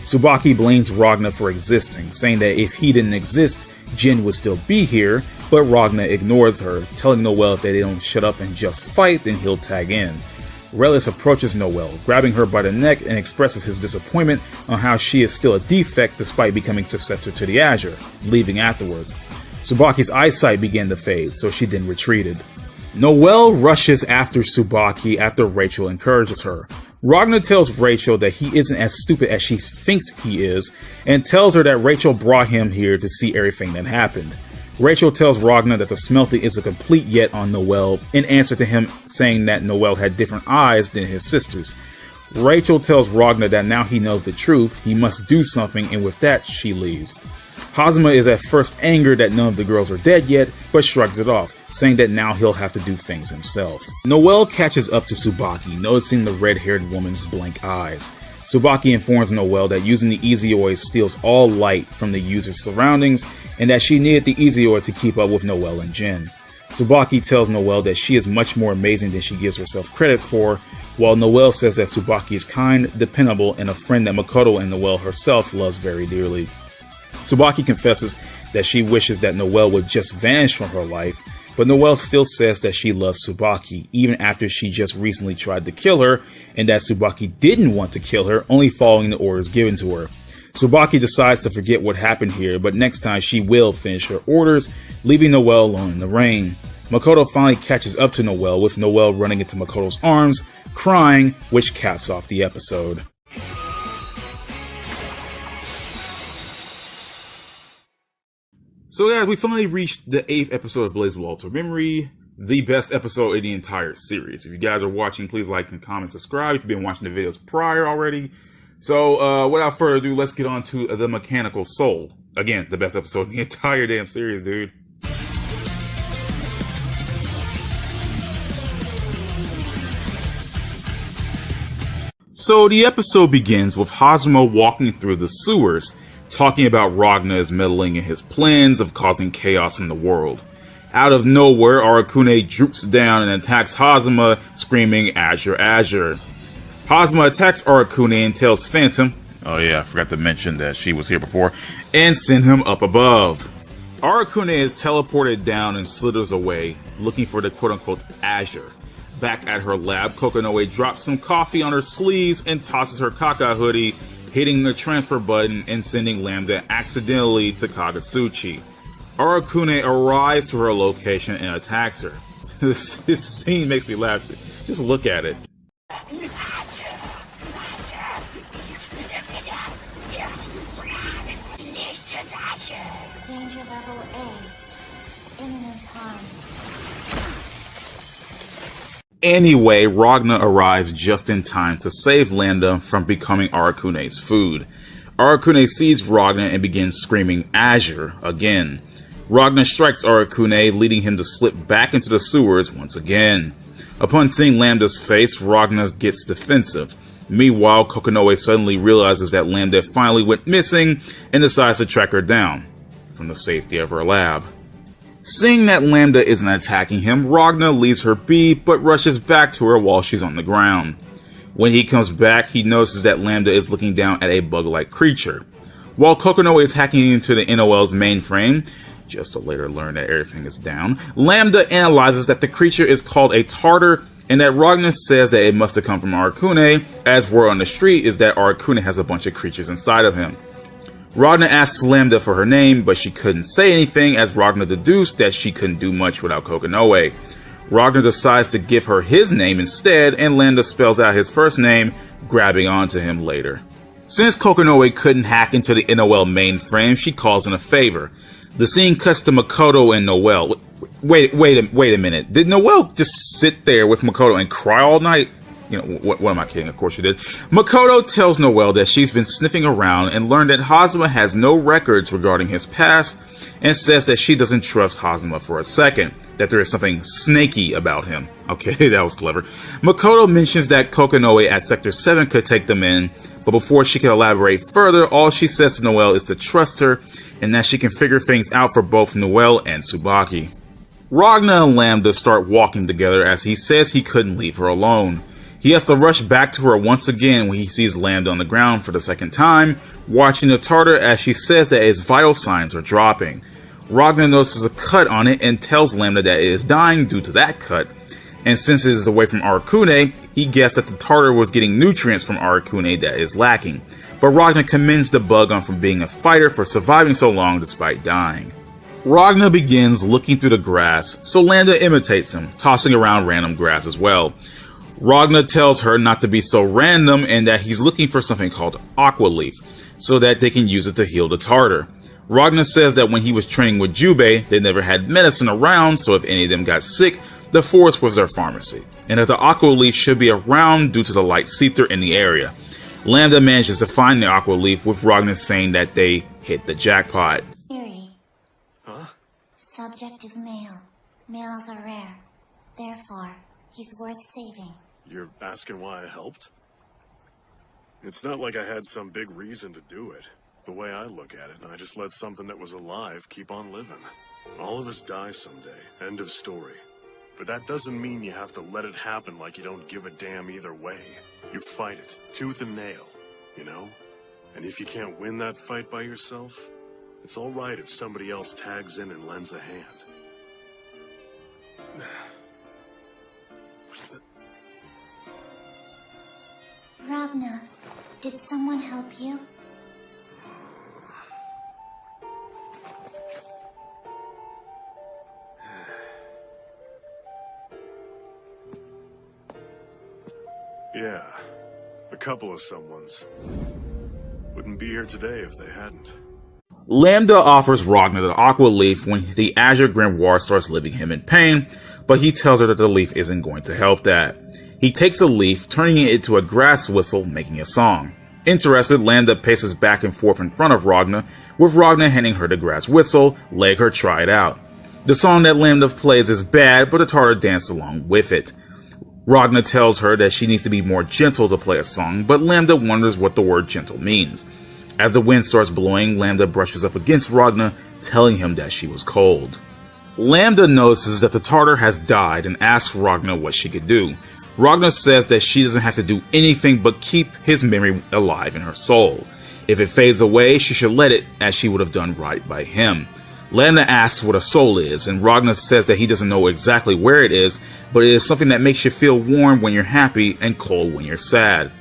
Tsubaki blames Ragna for existing, saying that if he didn't exist, Jin would still be here, but Ragna ignores her, telling Noelle if they don't shut up and just fight, then he'll tag in. Relius approaches Noelle, grabbing her by the neck, and expresses his disappointment on how she is still a defect despite becoming successor to the Azure, leaving afterwards. Tsubaki's eyesight began to fade, so she then retreated. Noelle rushes after Tsubaki after Rachel encourages her. Ragna tells Rachel that he isn't as stupid as she thinks he is, and tells her that Rachel brought him here to see everything that happened. Rachel tells Ragna that the smelting isn't complete yet on Noelle, in answer to him saying that Noelle had different eyes than his sisters. Rachel tells Ragna that now he knows the truth, he must do something, and with that, she leaves. Hazuma is at first angered that none of the girls are dead yet, but shrugs it off, saying that now he'll have to do things himself. Noelle catches up to Tsubaki, noticing the red-haired woman's blank eyes. Tsubaki informs Noelle that using the Easy steals all light from the user's surroundings, and that she needed the Easy to keep up with Noelle and Jin. Tsubaki tells Noelle that she is much more amazing than she gives herself credit for, while Noelle says that Tsubaki is kind, dependable, and a friend that Makoto and Noelle herself loves very dearly. Tsubaki confesses that she wishes that Noelle would just vanish from her life, but Noelle still says that she loves Tsubaki, even after she just recently tried to kill her, and that Tsubaki didn't want to kill her, only following the orders given to her. Tsubaki decides to forget what happened here, but next time she will finish her orders, leaving Noelle alone in the rain. Makoto finally catches up to Noelle, with Noelle running into Makoto's arms, crying, which caps off the episode. So guys, we finally reached the 8th episode of BlazBlue Altered Memory, the best episode in the entire series. If you guys are watching, please like and comment, subscribe if you've been watching the videos prior already. So without further ado, let's get on to The Mechanical Soul. Again, the best episode in the entire damn series, dude. So the episode begins with Hazuma walking through the sewers, talking about Ragna's meddling in his plans of causing chaos in the world. Out of nowhere, Arakune droops down and attacks Hazuma, screaming, "Azure, Azure." Hazuma attacks Arakune and tells Phantom, oh yeah, I forgot to mention that she was here before, and send him up above. Arakune is teleported down and slithers away, looking for the quote-unquote Azure. Back at her lab, Kokonoe drops some coffee on her sleeves and tosses her Kaka hoodie, hitting the transfer button and sending Lambda accidentally to Kagetsuchi. Arakune arrives to her location and attacks her. This scene makes me laugh. Just look at it. Danger level A. Imminent harm. Anyway, Ragna arrives just in time to save Lambda from becoming Arakune's food. Arakune sees Ragna and begins screaming Azure again. Ragna strikes Arakune, leading him to slip back into the sewers once again. Upon seeing Lambda's face, Ragna gets defensive. Meanwhile, Kokonoe suddenly realizes that Lambda finally went missing and decides to track her down from the safety of her lab. Seeing that Lambda isn't attacking him, Ragna leaves her be, but rushes back to her while she's on the ground. When he comes back, he notices that Lambda is looking down at a bug-like creature. While Kokonoe is hacking into the NOL's mainframe, just to later learn that everything is down, Lambda analyzes that the creature is called a Tartar, and that Ragna says that it must have come from Arakune, as word on the street is that Arakune has a bunch of creatures inside of him. Ragna asks Lambda for her name, but she couldn't say anything, as Ragna deduced that she couldn't do much without Kokonoe. Ragna decides to give her his name instead, and Lambda spells out his first name, grabbing onto him later. Since Kokonoe couldn't hack into the NOL mainframe, she calls in a favor. The scene cuts to Makoto and Noelle. Wait a minute. Did Noelle just sit there with Makoto and cry all night? You know, what am I kidding? Of course she did. Makoto tells Noelle that she's been sniffing around and learned that Hazuma has no records regarding his past, and says that she doesn't trust Hazuma for a second, that there is something snaky about him. Okay, that was clever. Makoto mentions that Kokonoe at Sector 7 could take them in, but before she can elaborate further, all she says to Noelle is to trust her, and that she can figure things out for both Noelle and Tsubaki. Ragna and Lambda start walking together as he says he couldn't leave her alone. He has to rush back to her once again when he sees Lambda on the ground for the second time, watching the Tartar as she says that his vital signs are dropping. Ragna notices a cut on it and tells Lambda that it is dying due to that cut, and since it is away from Arakune, he guessed that the Tartar was getting nutrients from Arakune that is lacking, but Ragna commends the bug on from being a fighter for surviving so long despite dying. Ragna begins looking through the grass, so Lambda imitates him, tossing around random grass as well. Ragna tells her not to be so random and that he's looking for something called Aqua Leaf, so that they can use it to heal the Tartar. Ragna says that when he was training with Jubei, they never had medicine around, so if any of them got sick, the forest was their pharmacy, and that the Aqua Leaf should be around due to the light seether in the area. Lambda manages to find the Aqua Leaf, with Ragna saying that they hit the jackpot. Theory. Huh? Subject is male. Males are rare. Therefore, he's worth saving. You're asking why I helped? It's not like I had some big reason to do it. The way I look at it, I just let something that was alive keep on living. All of us die someday. End of story. But that doesn't mean you have to let it happen like you don't give a damn either way. You fight it, tooth and nail, you know? And if you can't win that fight by yourself, it's alright if somebody else tags in and lends a hand. Ragna, did someone help you? Yeah, a couple of someones. Wouldn't be here today if they hadn't. Lambda offers Ragna the Aqua Leaf when the Azure Grimoire starts leaving him in pain, but he tells her that the leaf isn't going to help that. He takes the leaf, turning it into a grass whistle, making a song. Interested, Lambda paces back and forth in front of Ragna, with Ragna handing her the grass whistle, letting her try it out. The song that Lambda plays is bad, but the Tartar danced along with it. Ragna tells her that she needs to be more gentle to play a song, but Lambda wonders what the word gentle means. As the wind starts blowing, Lambda brushes up against Ragna, telling him that she was cold. Lambda notices that the Tartar has died and asks Ragna what she could do. Ragna says that she doesn't have to do anything but keep his memory alive in her soul. If it fades away, she should let it, as she would have done right by him. Lambda asks what a soul is, and Ragna says that he doesn't know exactly where it is, but it is something that makes you feel warm when you're happy and cold when you're sad.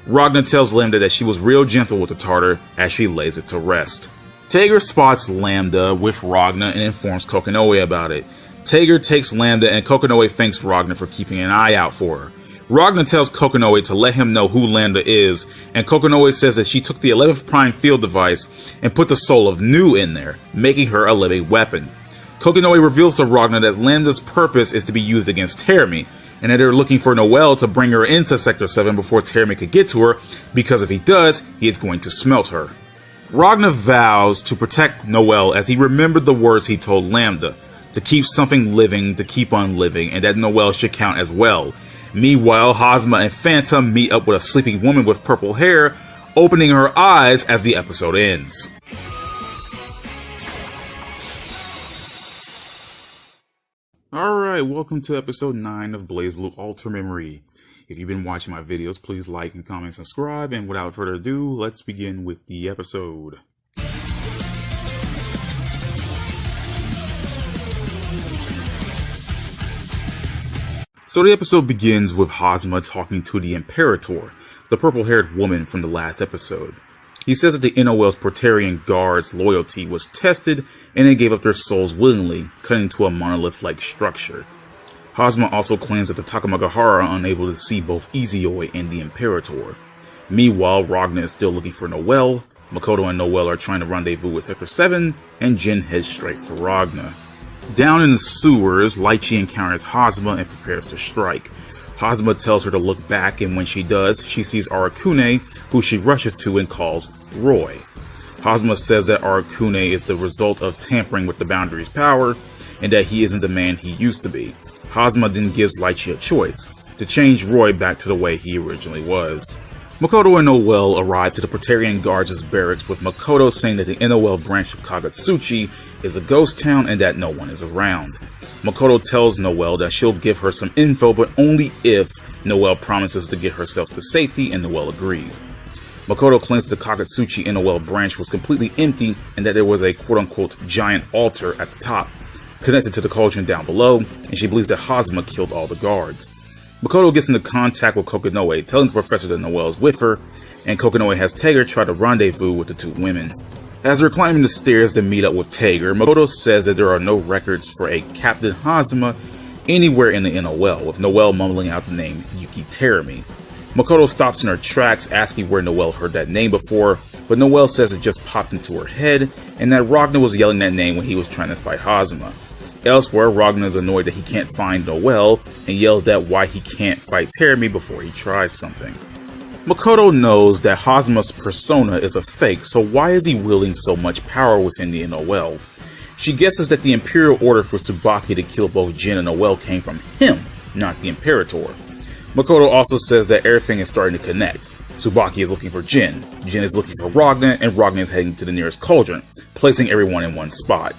Ragna tells Lambda that she was real gentle with the Tartar as she lays it to rest. Tager spots Lambda with Ragna and informs Kokonoe about it. Tager takes Lambda and Kokonoe thanks Ragna for keeping an eye out for her. Ragna tells Kokonoe to let him know who Lambda is, and Kokonoe says that she took the 11th Prime Field device and put the soul of Nu in there, making her a living weapon. Kokonoe reveals to Ragna that Lambda's purpose is to be used against Terumi, and that they're looking for Noel to bring her into Sector 7 before Terumi could get to her, because if he does, he is going to smelt her. Ragna vows to protect Noel as he remembered the words he told Lambda, to keep something living, to keep on living, and that Noel should count as well. Meanwhile, Hazma and Phantom meet up with a sleeping woman with purple hair, opening her eyes as the episode ends. Alright, welcome to episode 9 of BlazBlue Alter Memory. If you've been watching my videos, please like and comment and subscribe, and without further ado, let's begin with the episode. So the episode begins with Hazma talking to the Imperator, the purple-haired woman from the last episode. He says that the NOL's Portarian guards' loyalty was tested, and they gave up their souls willingly, cutting to a monolith-like structure. Hazma also claims that the Takamagahara are unable to see both Izoi and the Imperator. Meanwhile, Ragna is still looking for Noel, Makoto and Noel are trying to rendezvous with Sector 7, and Jin heads straight for Ragna. Down in the sewers, Lychee encounters Hazma and prepares to strike. Hazma tells her to look back, and when she does, she sees Arakune, who she rushes to and calls Roy. Hazma says that Arakune is the result of tampering with the Boundary's power, and that he isn't the man he used to be. Hazma then gives Lychee a choice, to change Roy back to the way he originally was. Makoto and Noel arrive to the Portarian Guards' barracks, with Makoto saying that the NOL branch of Kagatsuchi is a ghost town and that no one is around. Makoto tells Noel that she'll give her some info, but only if Noel promises to get herself to safety, and Noel agrees. Makoto claims that the Kagutsuchi NOL branch was completely empty and that there was a quote-unquote giant altar at the top, connected to the cauldron down below, and she believes that Hazuma killed all the guards. Makoto gets into contact with Kokonoe, telling the professor that Noelle is with her, and Kokonoe has Tager try to rendezvous with the two women. As they're climbing the stairs to meet up with Tager, Makoto says that there are no records for a Captain Hazuma anywhere in the NOL, with Noelle mumbling out the name Yuki Terumi. Makoto stops in her tracks, asking where Noelle heard that name before, but Noelle says it just popped into her head, and that Ragnar was yelling that name when he was trying to fight Hazuma. Elsewhere, Ragnar is annoyed that he can't find Noelle, and yells that why he can't fight Terumi before he tries something. Makoto knows that Hazuma's persona is a fake, so why is he wielding so much power within the NOL? She guesses that the Imperial order for Tsubaki to kill both Jin and Noelle came from him, not the Imperator. Makoto also says that everything is starting to connect. Tsubaki is looking for Jin, Jin is looking for Ragnar, and Ragnar is heading to the nearest cauldron, placing everyone in one spot.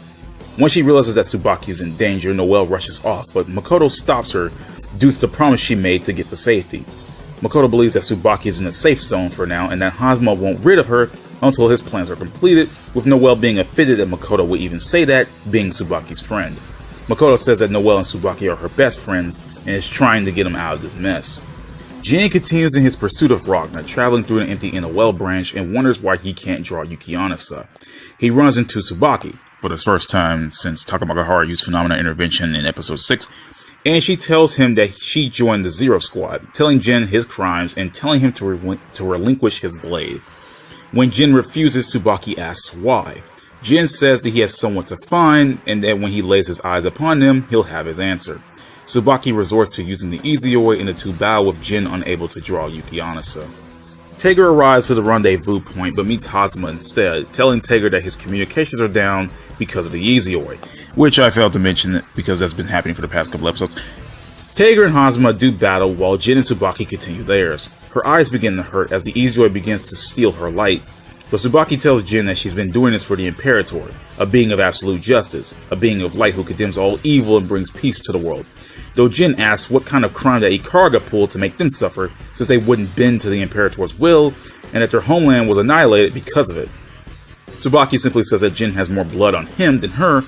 Once she realizes that Tsubaki is in danger, Noelle rushes off, but Makoto stops her due to the promise she made to get to safety. Makoto believes that Tsubaki is in a safe zone for now, and that Hazuma won't rid of her until his plans are completed, with Noelle being offended that Makoto would even say that, being Tsubaki's friend. Makoto says that Noelle and Tsubaki are her best friends, and is trying to get him out of this mess. Jin continues in his pursuit of Ragnar, traveling through an empty NOL branch, and wonders why he can't draw Yuki-Anasa. He runs into Tsubaki, for the first time since Takamagahara used Phenomena Intervention in episode 6, and she tells him that she joined the Zero Squad, telling Jin his crimes and telling him to relinquish his blade. When Jin refuses, Tsubaki asks why. Jin says that he has someone to find, and that when he lays his eyes upon them, he'll have his answer. Tsubaki resorts to using the Easioi, and the two bow with Jin unable to draw Yuki-Anasa. Tager arrives to the rendezvous point, but meets Hazuma instead, telling Tager that his communications are down because of the Easioi, which I failed to mention because that's been happening for the past couple episodes. Tager and Hazuma do battle while Jin and Tsubaki continue theirs. Her eyes begin to hurt as the Easioi begins to steal her light, but Tsubaki tells Jin that she's been doing this for the Imperator, a being of absolute justice, a being of light who condemns all evil and brings peace to the world. Though Jin asks what kind of crime that Ikaruga pulled to make them suffer, since they wouldn't bend to the Imperator's will, and that their homeland was annihilated because of it. Tsubaki simply says that Jin has more blood on him than her,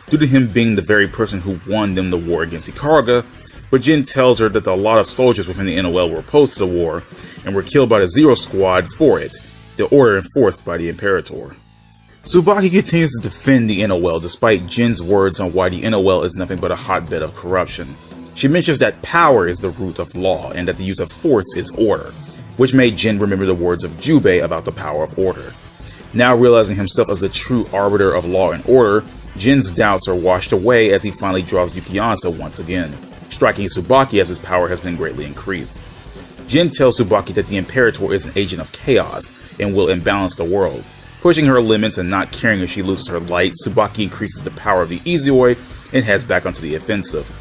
due to him being the very person who won them the war against Ikaruga, but Jin tells her that a lot of soldiers within the NOL were opposed to the war, and were killed by the Zero Squad for it, the order enforced by the Imperator. Tsubaki continues to defend the NOL despite Jin's words on why the NOL is nothing but a hotbed of corruption. She mentions that power is the root of law, and that the use of force is order, which made Jin remember the words of Jubei about the power of order. Now realizing himself as the true arbiter of law and order, Jin's doubts are washed away as he finally draws Yuki-Anasa once again, striking Tsubaki as his power has been greatly increased. Jin tells Tsubaki that the Imperator is an agent of chaos and will imbalance the world. Pushing her limits and not caring if she loses her light, Tsubaki increases the power of the Easioi and heads back onto the offensive.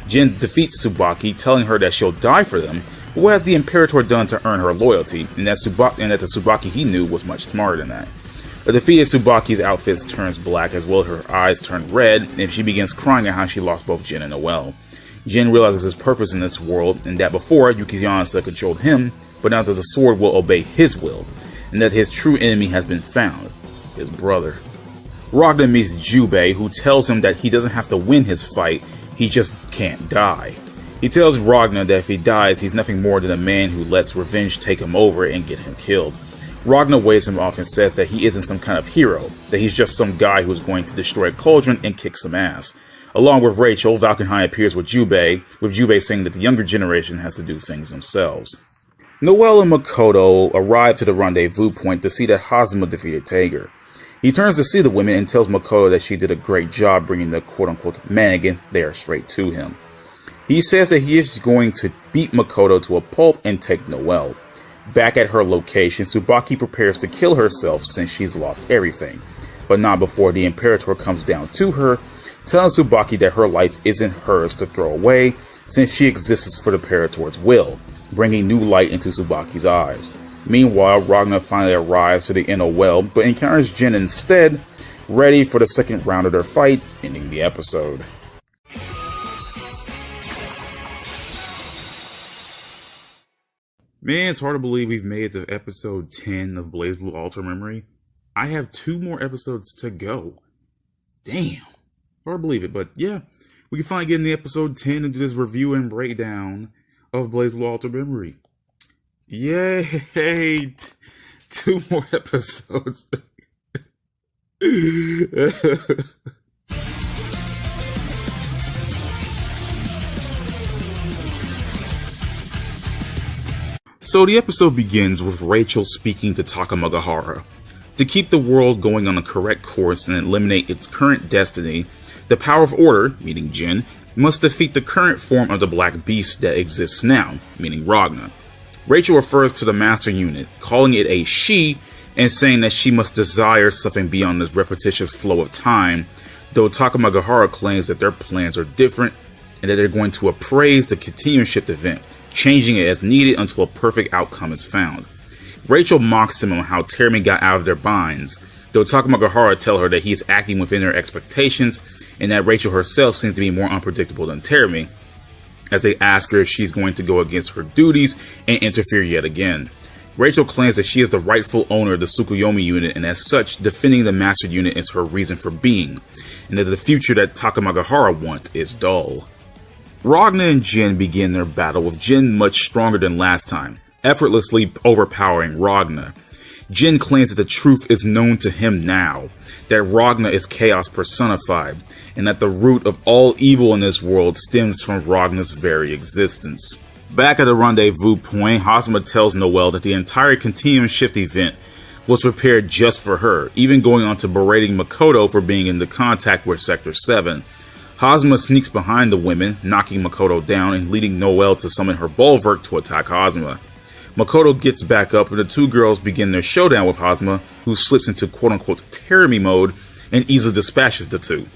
Jin defeats Tsubaki, telling her that she'll die for them, but what has the Imperator done to earn her loyalty, and that the Tsubaki he knew was much smarter than that. A defeated Tsubaki's outfit turns black as well as her eyes turn red, and she begins crying at how she lost both Jin and Noelle. Jin realizes his purpose in this world, and that before, Yuki-Anasa controlled him, but now that the sword will obey his will, and that his true enemy has been found, his brother. Ragnar meets Jubei, who tells him that he doesn't have to win his fight, he just can't die. He tells Ragnar that if he dies, he's nothing more than a man who lets revenge take him over and get him killed. Ragnar waves him off and says that he isn't some kind of hero, that he's just some guy who's going to destroy a cauldron and kick some ass. Along with Rachel, Valkenheim appears with Jubei saying that the younger generation has to do things themselves. Noelle and Makoto arrive to the rendezvous point to see that Hazuma defeated Tager. He turns to see the women and tells Makoto that she did a great job bringing the quote-unquote mannequin there straight to him. He says that he is going to beat Makoto to a pulp and take Noelle. Back at her location, Tsubaki prepares to kill herself since she's lost everything, but not before the Imperator comes down to her, telling Tsubaki that her life isn't hers to throw away since she exists for the Imperator's will, bringing new light into Tsubaki's eyes. Meanwhile, Ragnar finally arrives to the NOL, but encounters Jin instead, ready for the second round of their fight, ending the episode. Man, it's hard to believe we've made it to episode 10 of BlazBlue Alter Memory. I have 2 more episodes to go. Damn. Hard to believe it, but yeah. We can finally get into episode 10 and do this review and breakdown of BlazBlue Alter Memory. Yay! 2 more episodes. So the episode begins with Rachel speaking to Takamagahara. To keep the world going on a correct course and eliminate its current destiny, the Power of Order, meaning Jin, must defeat the current form of the Black Beast that exists now, meaning Ragna. Rachel refers to the Master Unit, calling it a she, and saying that she must desire something beyond this repetitious flow of time, though Takamagahara claims that their plans are different and that they're going to appraise the Continuum shift event, changing it as needed until a perfect outcome is found. Rachel mocks him on how Terumi got out of their binds, though Takamagahara tells her that he is acting within their expectations and that Rachel herself seems to be more unpredictable than Terumi, as they ask her if she's going to go against her duties and interfere yet again. Rachel claims that she is the rightful owner of the Tsukuyomi unit, and as such, defending the Master Unit is her reason for being, and that the future that Takamagahara wants is dull. Ragna and Jin begin their battle, with Jin much stronger than last time, effortlessly overpowering Ragna. Jin claims that the truth is known to him now, that Ragna is chaos personified, and that the root of all evil in this world stems from Ragna's very existence. Back at the rendezvous point, Hazuma tells Noelle that the entire Continuum shift event was prepared just for her, even going on to berating Makoto for being into contact with Sector 7. Hazuma sneaks behind the women, knocking Makoto down and leading Noelle to summon her Bulwark to attack Hazuma. Makoto gets back up and the 2 girls begin their showdown with Hazuma, who slips into quote-unquote Terumi mode and easily dispatches the 2.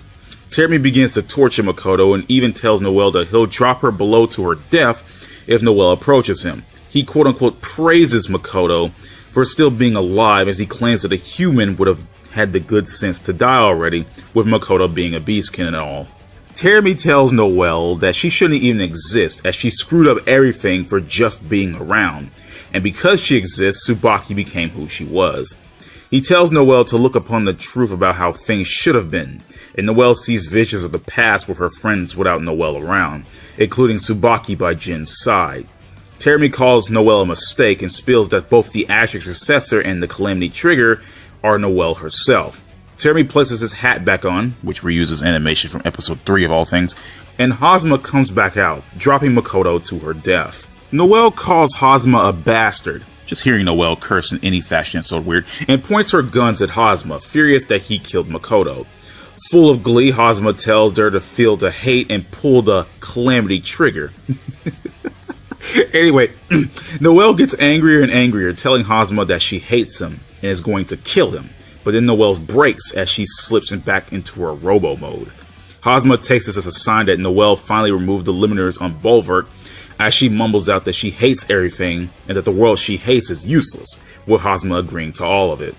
Terumi begins to torture Makoto and even tells Noelle that he'll drop her below to her death if Noelle approaches him. He quote-unquote praises Makoto for still being alive, as he claims that a human would have had the good sense to die already, with Makoto being a beastkin and all. Terumi tells Noelle that she shouldn't even exist, as she screwed up everything for just being around, and because she exists, Tsubaki became who she was. He tells Noelle to look upon the truth about how things should have been, and Noelle sees visions of the past with her friends without Noelle around, including Tsubaki by Jin's side. Terumi calls Noelle a mistake and spills that both the Azure Successor and the Calamity Trigger are Noelle herself. Terumi places his hat back on, which reuses animation from episode 3 of all things, and Hazuma comes back out, dropping Makoto to her death. Noelle calls Hazuma a bastard, just hearing Noelle curse in any fashion is so weird, and points her guns at Hazuma, furious that he killed Makoto. Full of glee, Hazuma tells her to feel the hate and pull the Calamity Trigger. Anyway, Noelle gets angrier and angrier, telling Hazuma that she hates him and is going to kill him. But then Noelle breaks as she slips back into her robo mode. Hazuma takes this as a sign that Noelle finally removed the limiters on Bulwark, as she mumbles out that she hates everything and that the world she hates is useless, with Hazuma agreeing to all of it.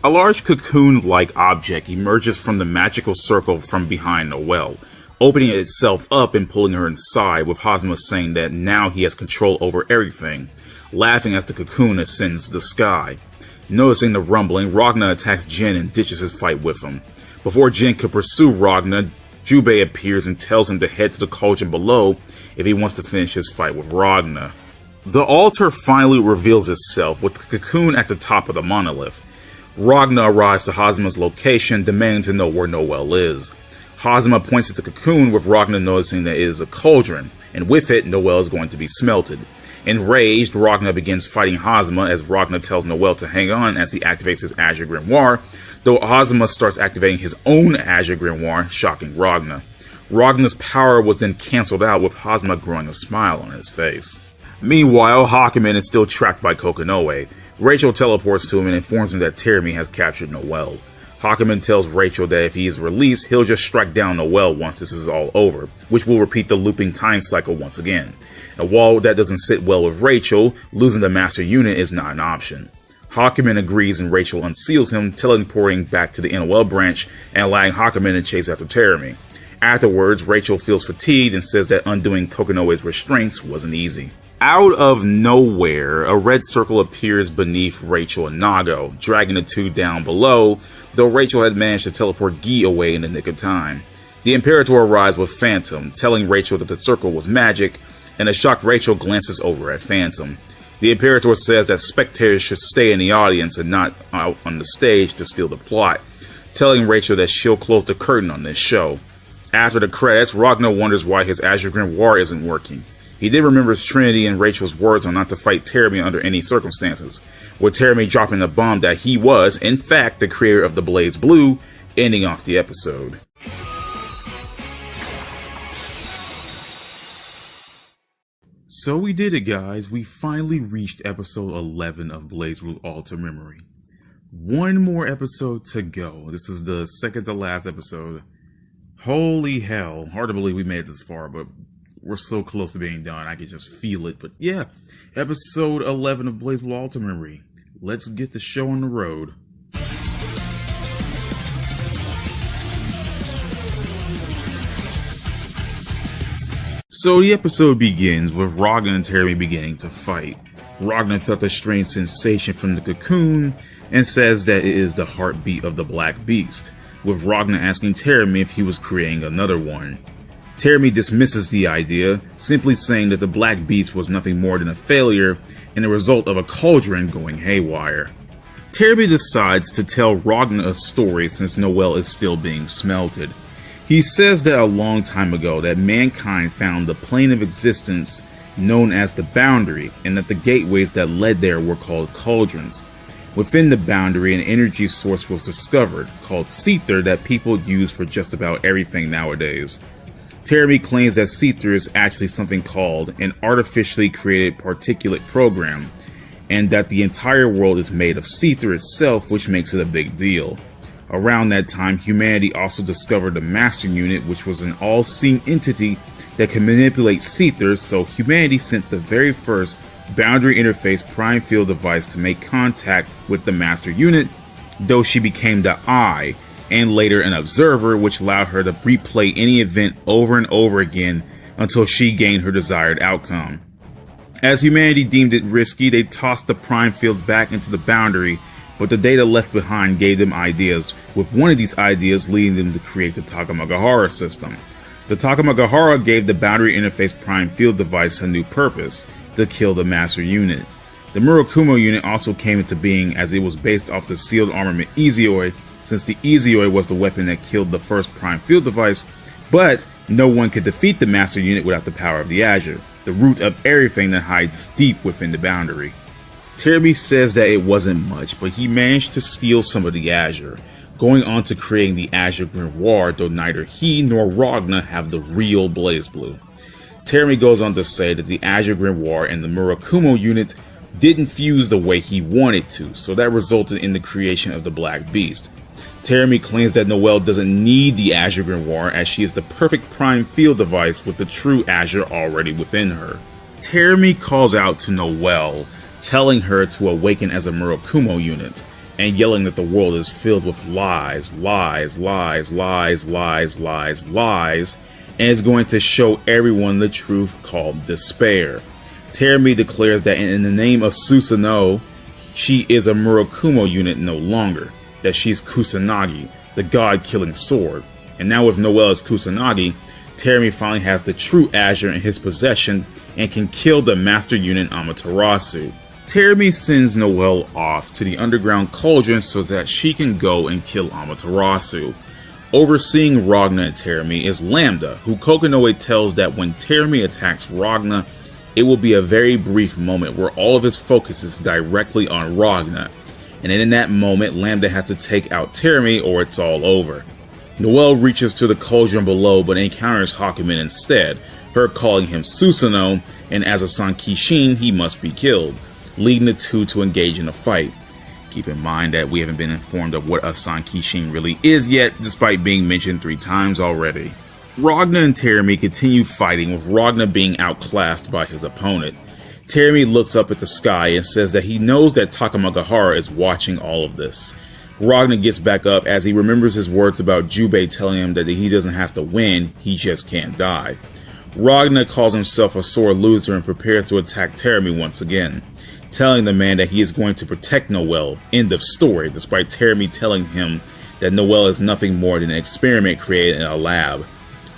A large cocoon-like object emerges from the magical circle from behind Noelle, opening itself up and pulling her inside, with Hazuma saying that now he has control over everything, laughing as the cocoon ascends the sky. Noticing the rumbling, Ragna attacks Jin and ditches his fight with him. Before Jin could pursue Ragna, Jubei appears and tells him to head to the cauldron below if he wants to finish his fight with Ragna. The altar finally reveals itself, with the cocoon at the top of the monolith. Ragna arrives to Hazuma's location, demanding to know where Noelle is. Hazuma points at the cocoon, with Ragna noticing that it is a cauldron, and with it, Noelle is going to be smelted. Enraged, Ragna begins fighting Hazuma, as Ragna tells Noelle to hang on as he activates his Azure Grimoire, though Hazuma starts activating his own Azure Grimoire, shocking Ragna. Ragna's power was then cancelled out, with Hazuma growing a smile on his face. Meanwhile, Hakumen is still trapped by Kokonoe. Rachel teleports to him and informs him that Terumi has captured Noelle. Hakumen tells Rachel that if he is released, he'll just strike down Noelle once this is all over, which will repeat the looping time cycle once again. And while that doesn't sit well with Rachel, losing the Master Unit is not an option. Hakumen agrees and Rachel unseals him, teleporting back to the NOL branch and allowing Hakumen to chase after Terumi. Afterwards, Rachel feels fatigued and says that undoing Kokonoe's restraints wasn't easy. Out of nowhere, a red circle appears beneath Rachel and Nago, dragging the two down below, though Rachel had managed to teleport Guy away in the nick of time. The Imperator arrives with Phantom, telling Rachel that the circle was magic, and a shocked Rachel glances over at Phantom. The Imperator says that spectators should stay in the audience and not out on the stage to steal the plot, telling Rachel that she'll close the curtain on this show. After the credits, Ragnar wonders why his Azure Grimoire isn't working. He then remembers Trinity and Rachel's words on not to fight Teremy under any circumstances, with Teremy dropping a bomb that he was, in fact, the creator of the BlazBlue, ending off the episode. So we did it, guys. We finally reached episode 11 of BlazBlue Alter Memory. One more episode to go. This is the second to last episode. Holy hell. Hard to believe we made it this far, but we're so close to being done. I can just feel it. But yeah, episode 11 of BlazBlue Alter Memory. Let's get the show on the road. So the episode begins with Ragnar and Teremy beginning to fight. Ragnar felt a strange sensation from the cocoon and says that it is the heartbeat of the Black Beast, with Ragnar asking Teremy if he was creating another one. Teremy dismisses the idea, simply saying that the Black Beast was nothing more than a failure and the result of a cauldron going haywire. Teremy decides to tell Ragnar a story since Noel is still being smelted. He says that a long time ago that mankind found the plane of existence known as the boundary, and that the gateways that led there were called cauldrons. Within the boundary, an energy source was discovered, called Sether, that people use for just about everything nowadays. Teremy claims that Sether is actually something called an artificially created particulate program, and that the entire world is made of Sether itself, which makes it a big deal. Around that time, humanity also discovered the Master Unit, which was an all-seeing entity that can manipulate Sether, so humanity sent the very first boundary interface prime field device to make contact with the Master Unit, though she became the Eye, and later an observer, which allowed her to replay any event over and over again until she gained her desired outcome. As humanity deemed it risky, they tossed the prime field back into the boundary, but the data left behind gave them ideas, with one of these ideas leading them to create the Takamagahara system. The Takamagahara gave the boundary interface prime field device a new purpose: to kill the Master Unit. The Murakumo unit also came into being as it was based off the sealed armament Ezioi, since the Ezioi was the weapon that killed the first prime field device, but no one could defeat the Master Unit without the power of the Azure, the root of everything that hides deep within the boundary. Teremy says that it wasn't much, but he managed to steal some of the Azure, going on to creating the Azure Grimoire, though neither he nor Ragnar have the real BlazBlue. Teremy goes on to say that the Azure Grimoire and the Murakumo unit didn't fuse the way he wanted to, so that resulted in the creation of the Black Beast. Teremy claims that Noel doesn't need the Azure Grimoire as she is the perfect prime field device with the true Azure already within her. Teremy calls out to Noel, telling her to awaken as a Murakumo unit, and yelling that the world is filled with lies, lies, lies, lies, lies, lies, lies, and is going to show everyone the truth called despair. Teremy declares that in the name of Susanoo, she is a Murakumo unit no longer, that she's Kusanagi, the god-killing sword. And now with Noel as Kusanagi, Teremy finally has the true Azure in his possession and can kill the Master Unit Amaterasu. Teremy sends Noel off to the underground cauldron so that she can go and kill Amaterasu. Overseeing Ragnar and Teremy is Lambda, who Kokonoe tells that when Teremy attacks Ragnar, it will be a very brief moment where all of his focus is directly on Ragnar, and in that moment Lambda has to take out Teremy or it's all over. Noel reaches to the cauldron below but encounters Hakumen instead, her calling him Susanoo, and as a Sankishin he must be killed, leading the two to engage in a fight. Keep in mind that we haven't been informed of what a Sankishin really is yet, despite being mentioned 3 times already. Ragnar and Teremy continue fighting, with Ragnar being outclassed by his opponent. Teremy looks up at the sky and says that he knows that Takamagahara is watching all of this. Ragnar gets back up as he remembers his words about Jubei telling him that he doesn't have to win, he just can't die. Ragnar calls himself a sore loser and prepares to attack Teremi once again, telling the man that he is going to protect Noelle. End of story, despite Teremi telling him that Noelle is nothing more than an experiment created in a lab.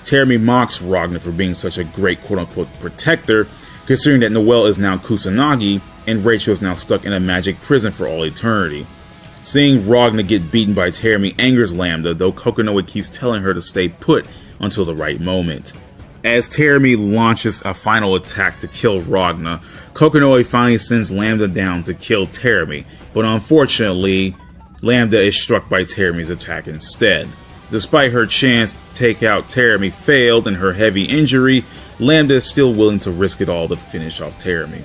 Teremi mocks Ragnar for being such a great quote-unquote protector, considering that Noelle is now Kusanagi and Rachel is now stuck in a magic prison for all eternity. Seeing Ragnar get beaten by Teremi angers Lambda, though Kokonoe keeps telling her to stay put until the right moment. As Teremi launches a final attack to kill Ragnar, Kokonoe finally sends Lambda down to kill Teremi, but unfortunately, Lambda is struck by Teremi's attack instead. Despite her chance to take out Teremi failed and her heavy injury, Lambda is still willing to risk it all to finish off Teremi.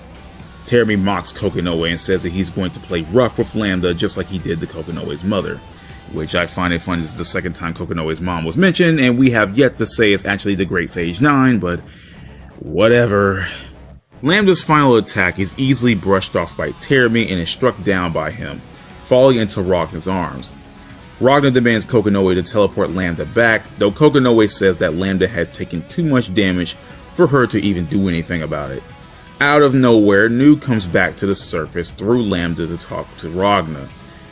Teremi mocks Kokonoe and says that he's going to play rough with Lambda just like he did to Kokonoe's mother, which I find it funny. This is the second time Kokonoe's mom was mentioned, and we have yet to say it's actually the Great Sage 9, but whatever. Lambda's final attack is easily brushed off by Teremi and is struck down by him, falling into Ragnar's arms. Ragnar demands Kokonoe to teleport Lambda back, though Kokonoe says that Lambda has taken too much damage for her to even do anything about it. Out of nowhere, Nu comes back to the surface through Lambda to talk to Ragnar.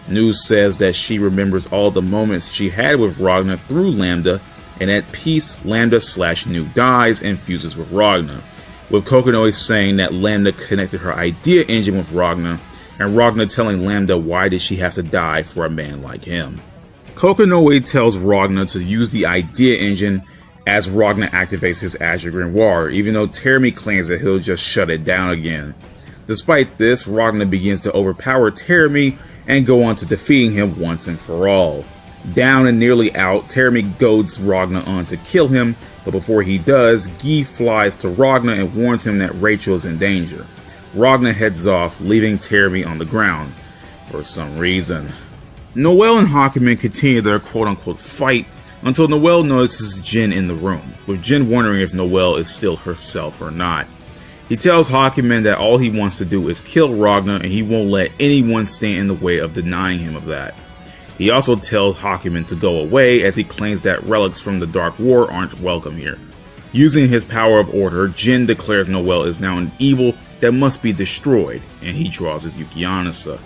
Nu says that she remembers all the moments she had with Ragnar through Lambda, and at peace, Lambda/Nu dies and fuses with Ragnar, with Kokonoe saying that Lambda connected her idea engine with Ragnar, and Ragnar telling Lambda why did she have to die for a man like him. Kokonoe tells Ragnar to use the idea engine as Ragnar activates his Azure Grimoire, even though Teremi claims that he'll just shut it down again. Despite this, Ragnar begins to overpower Teremi and go on to defeating him once and for all. Down and nearly out, Teremi goads Ragnar on to kill him, but before he does, Guy flies to Ragnar and warns him that Rachel is in danger. Ragnar heads off, leaving Teremi on the ground, for some reason. Noelle and Hakumen continue their quote-unquote fight until Noelle notices Jin in the room, with Jin wondering if Noelle is still herself or not. He tells Hakumen that all he wants to do is kill Ragnar and he won't let anyone stand in the way of denying him of that. He also tells Hakumen to go away as he claims that relics from the Dark War aren't welcome here. Using his power of order, Jin declares Noelle is now an evil that must be destroyed, and he draws his Yukianasa.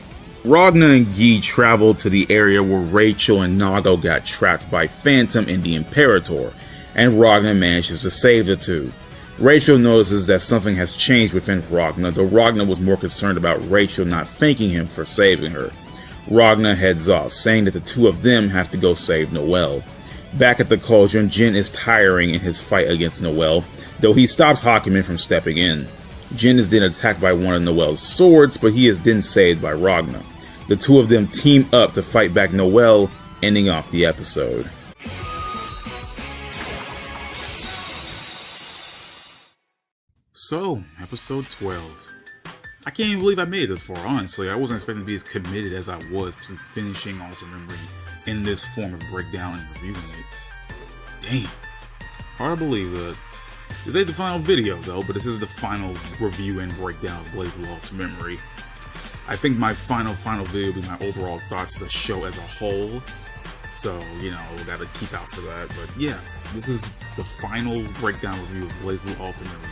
Ragnar and Guy travel to the area where Rachel and Nago got trapped by Phantom and the Imperator, and Ragnar manages to save the two. Rachel notices that something has changed within Ragnar, though Ragnar was more concerned about Rachel not thanking him for saving her. Ragnar heads off, saying that the two of them have to go save Noelle. Back at the cauldron, Jin is tiring in his fight against Noelle, though he stops Hakumen from stepping in. Jin is then attacked by one of Noelle's swords, but he is then saved by Ragnar. The two of them team up to fight back Noelle, ending off the episode. So, episode 12. I can't even believe I made it this far, honestly. I wasn't expecting to be as committed as I was to finishing Alternate Memory in this form of breakdown and reviewing it. Damn. Hard to believe that. This ain't the final video, though, but this is the final review and breakdown of BlazBlue Alternate Memory. I think my final video will be my overall thoughts of the show as a whole. So, you know, gotta keep out for that. But yeah, this is the final breakdown review of BlazBlue Alternate Memory.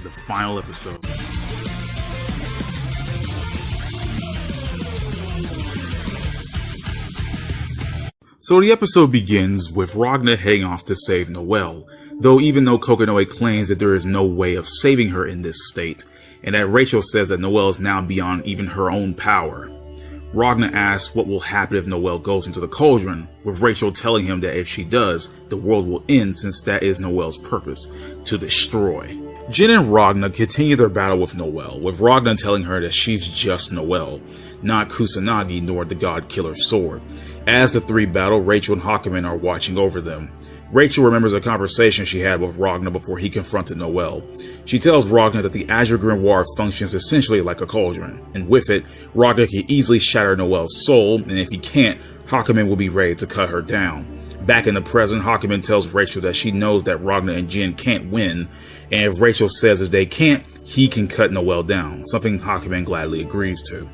The final episode. So the episode begins with Ragnar heading off to save Noelle, even though Kokonoe claims that there is no way of saving her in this state, and that Rachel says that Noelle is now beyond even her own power. Ragnar asks what will happen if Noelle goes into the cauldron, with Rachel telling him that if she does, the world will end since that is Noelle's purpose, to destroy. Jin and Ragnar continue their battle with Noelle, with Ragnar telling her that she's just Noelle, not Kusanagi nor the God Killer's sword. As the three battle, Rachel and Hakumen are watching over them. Rachel remembers a conversation she had with Ragnar before he confronted Noelle. She tells Ragnar that the Azure Grimoire functions essentially like a cauldron, and with it, Ragnar can easily shatter Noelle's soul, and if he can't, Hakumen will be ready to cut her down. Back in the present, Hakumen tells Rachel that she knows that Ragnar and Jin can't win, and if Rachel says if they can't, he can cut Noelle down, something Hakumen gladly agrees to.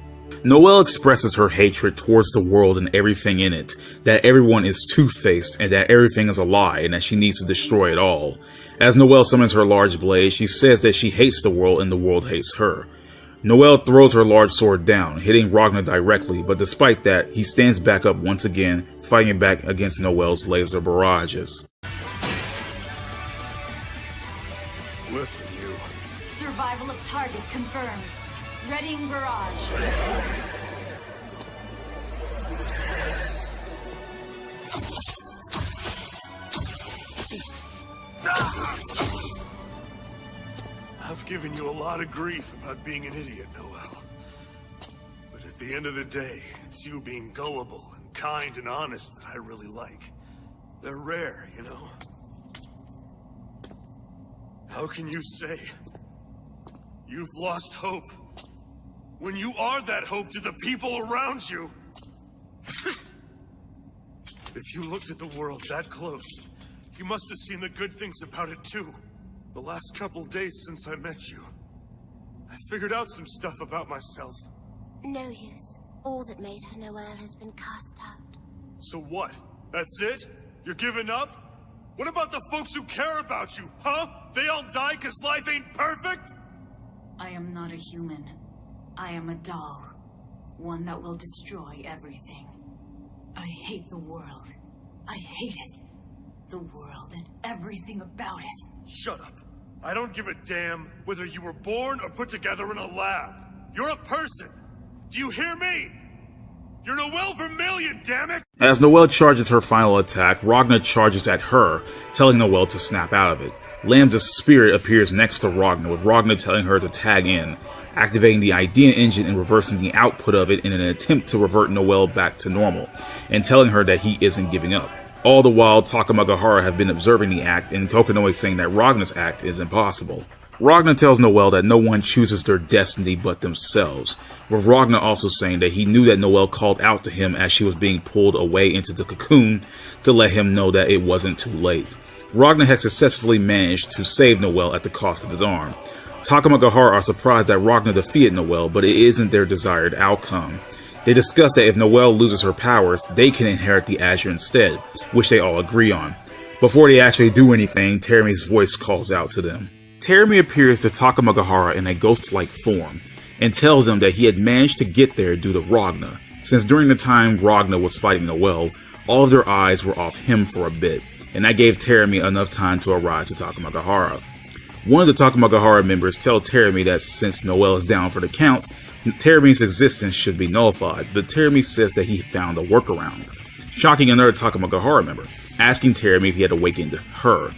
Noelle expresses her hatred towards the world and everything in it, that everyone is two-faced and that everything is a lie and that she needs to destroy it all. As Noelle summons her large blade, she says that she hates the world and the world hates her. Noelle throws her large sword down, hitting Ragnar directly, but despite that, he stands back up once again, fighting back against Noelle's laser barrages. Listen, you. Survival of target confirmed. Readying barrage. I've given you a lot of grief about being an idiot, Noelle. But at the end of the day, it's you being gullible and kind and honest that I really like. They're rare, you know? How can you say you've lost hope when you are that hope to the people around you? If you looked at the world that close, you must have seen the good things about it too. The last couple days since I met you, I figured out some stuff about myself. No use. All that made her Noelle has been cast out. So what? That's it? You're giving up? What about the folks who care about you, huh? They all die 'cause life ain't perfect? I am not a human. I am a doll. One that will destroy everything. I hate the world. I hate it. The world and everything about it. Shut up. I don't give a damn whether you were born or put together in a lab. You're a person. Do you hear me? You're Noelle Vermillion, damn it! As Noelle charges her final attack, Ragnar charges at her, telling Noelle to snap out of it. Lambda's spirit appears next to Ragnar, with Ragnar telling her to tag in, activating the idea engine and reversing the output of it in an attempt to revert Noelle back to normal, and telling her that he isn't giving up. All the while, Takamagahara have been observing the act, and Kokonoe saying that Ragnar's act is impossible. Ragnar tells Noelle that no one chooses their destiny but themselves, with Ragnar also saying that he knew that Noelle called out to him as she was being pulled away into the cocoon to let him know that it wasn't too late. Ragnar had successfully managed to save Noelle at the cost of his arm. Takamagahara are surprised that Ragnar defeated Noelle, but it isn't their desired outcome. They discuss that if Noelle loses her powers, they can inherit the Azure instead, which they all agree on. Before they actually do anything, Terami's voice calls out to them. Terami appears to Takamagahara in a ghost-like form, and tells them that he had managed to get there due to Ragnar, since during the time Ragnar was fighting Noelle, all of their eyes were off him for a bit, and that gave Terami enough time to arrive to Takamagahara. One of the Takamagahara members tells Terami that since Noelle is down for the count, Terami's existence should be nullified, but Terami says that he found a workaround, shocking another Takamagahara member, asking Terami if he had awakened her.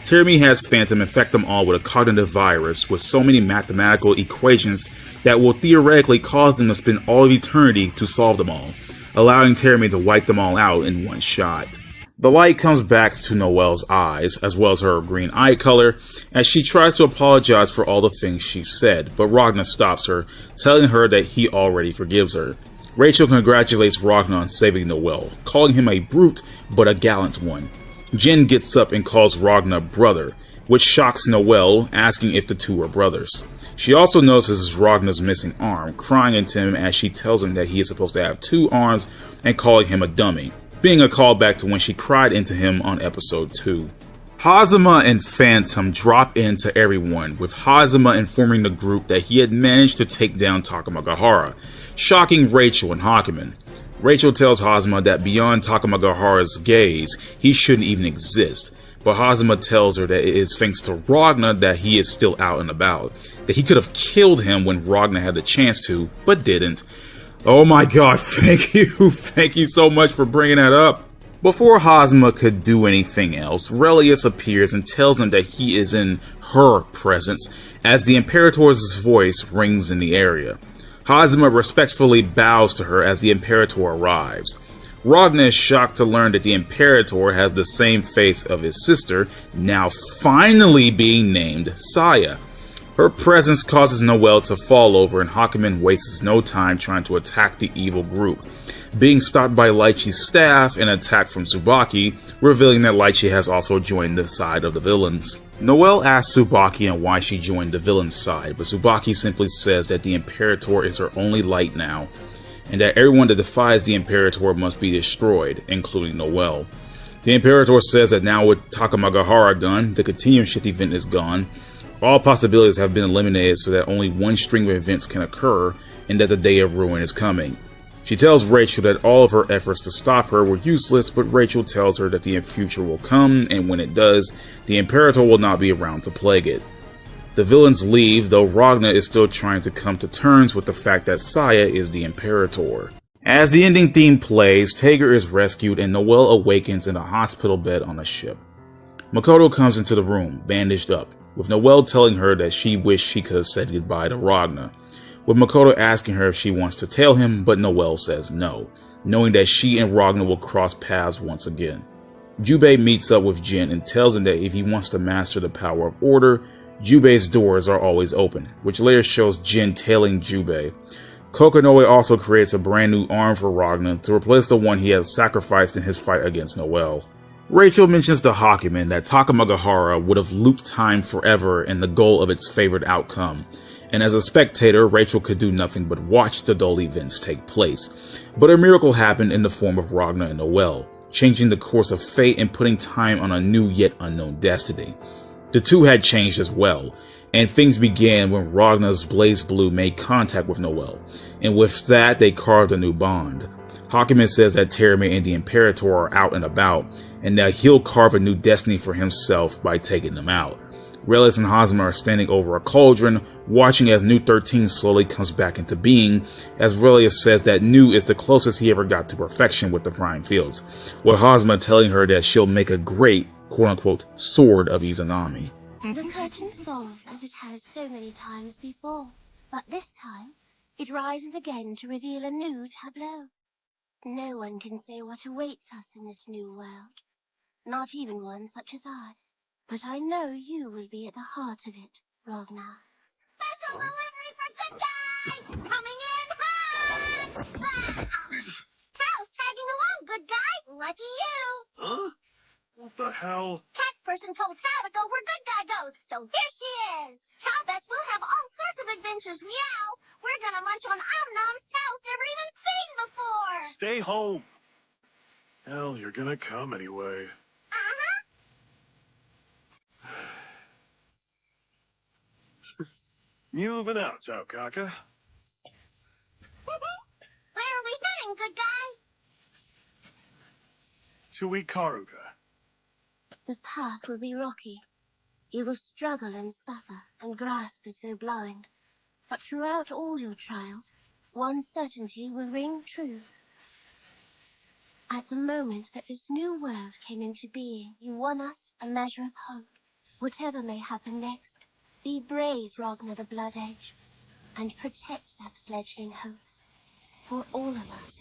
Terami has Phantom infect them all with a cognitive virus with so many mathematical equations that will theoretically cause them to spend all of eternity to solve them all, allowing Terami to wipe them all out in one shot. The light comes back to Noelle's eyes, as well as her green eye color, as she tries to apologize for all the things she said, but Ragnar stops her, telling her that he already forgives her. Rachel congratulates Ragnar on saving Noelle, calling him a brute but a gallant one. Jin gets up and calls Ragnar brother, which shocks Noelle, asking if the two are brothers. She also notices Ragnar's missing arm, crying into him as she tells him that he is supposed to have 2 arms and calling him a dummy, being a callback to when she cried into him on episode 2. Hazama and Phantom drop into everyone, with Hazama informing the group that he had managed to take down Takamagahara, shocking Rachel and Hakumen. Rachel tells Hazama that beyond Takamagahara's gaze, he shouldn't even exist, but Hazama tells her that it is thanks to Ragnar that he is still out and about, that he could have killed him when Ragnar had the chance to, but didn't. Oh my god, thank you so much for bringing that up. Before Hazama could do anything else, Relius appears and tells him that he is in her presence, as the Imperator's voice rings in the area. Hazama respectfully bows to her as the Imperator arrives. Ragnar is shocked to learn that the Imperator has the same face of his sister, now finally being named Saya. Her presence causes Noelle to fall over, and Hakumen wastes no time trying to attack the evil group, being stopped by Lychee's staff and attacked from Tsubaki, revealing that Lychee has also joined the side of the villains. Noelle asks Tsubaki on why she joined the villain's side, but Tsubaki simply says that the Imperator is her only light now, and that everyone that defies the Imperator must be destroyed, including Noelle. The Imperator says that now with Takamagahara gone, the Continuum shift event is gone, all possibilities have been eliminated so that only one string of events can occur, and that the Day of Ruin is coming. She tells Rachel that all of her efforts to stop her were useless, but Rachel tells her that the future will come, and when it does, the Imperator will not be around to plague it. The villains leave, though Ragna is still trying to come to terms with the fact that Saya is the Imperator. As the ending theme plays, Tager is rescued and Noelle awakens in a hospital bed on a ship. Makoto comes into the room, bandaged up, with Noelle telling her that she wished she could have said goodbye to Ragna, with Makoto asking her if she wants to tell him, but Noelle says no, knowing that she and Ragna will cross paths once again. Jubei meets up with Jin and tells him that if he wants to master the power of order, Jubei's doors are always open, which later shows Jin tailing Jubei. Kokonoe also creates a brand new arm for Ragna to replace the one he had sacrificed in his fight against Noelle. Rachel mentions to Hakumen that Takamagahara would have looped time forever in the goal of its favored outcome, and as a spectator, Rachel could do nothing but watch the dull events take place. But a miracle happened in the form of Ragna and Noelle, changing the course of fate and putting time on a new yet unknown destiny. The two had changed as well, and things began when Ragna's BlazBlue made contact with Noelle, and with that they carved a new bond. Hakumen says that Terame and the Imperator are out and about, and that he'll carve a new destiny for himself by taking them out. Relis and Hazama are standing over a cauldron, watching as New 13 slowly comes back into being, as Relis says that New is the closest he ever got to perfection with the Prime Fields, with Hazama telling her that she'll make a great, quote-unquote, sword of Izanami. The curtain falls as it has so many times before, but this time it rises again to reveal a new tableau. No one can say what awaits us in this new world, not even one such as I. But I know you will be at the heart of it, Ragnar. Special delivery for good guy! Coming in hot! Tails tagging along, good guy! Lucky you! Huh? What the hell? Cat person told Tao to go where good guy goes, so here she is! Tao bets we'll have all sorts of adventures, meow! We're gonna munch on Om-Noms Tao's never even seen before! Stay home. Hell, you're gonna come anyway. Uh-huh! Moving out, Taukaka. Where are we heading, good guy? To Ikaruga. The path will be rocky. You will struggle and suffer and grasp as though blind. But throughout all your trials, one certainty will ring true. At the moment that this new world came into being, you won us a measure of hope. Whatever may happen next, be brave, Ragnar the Blood Edge, and protect that fledgling hope for all of us.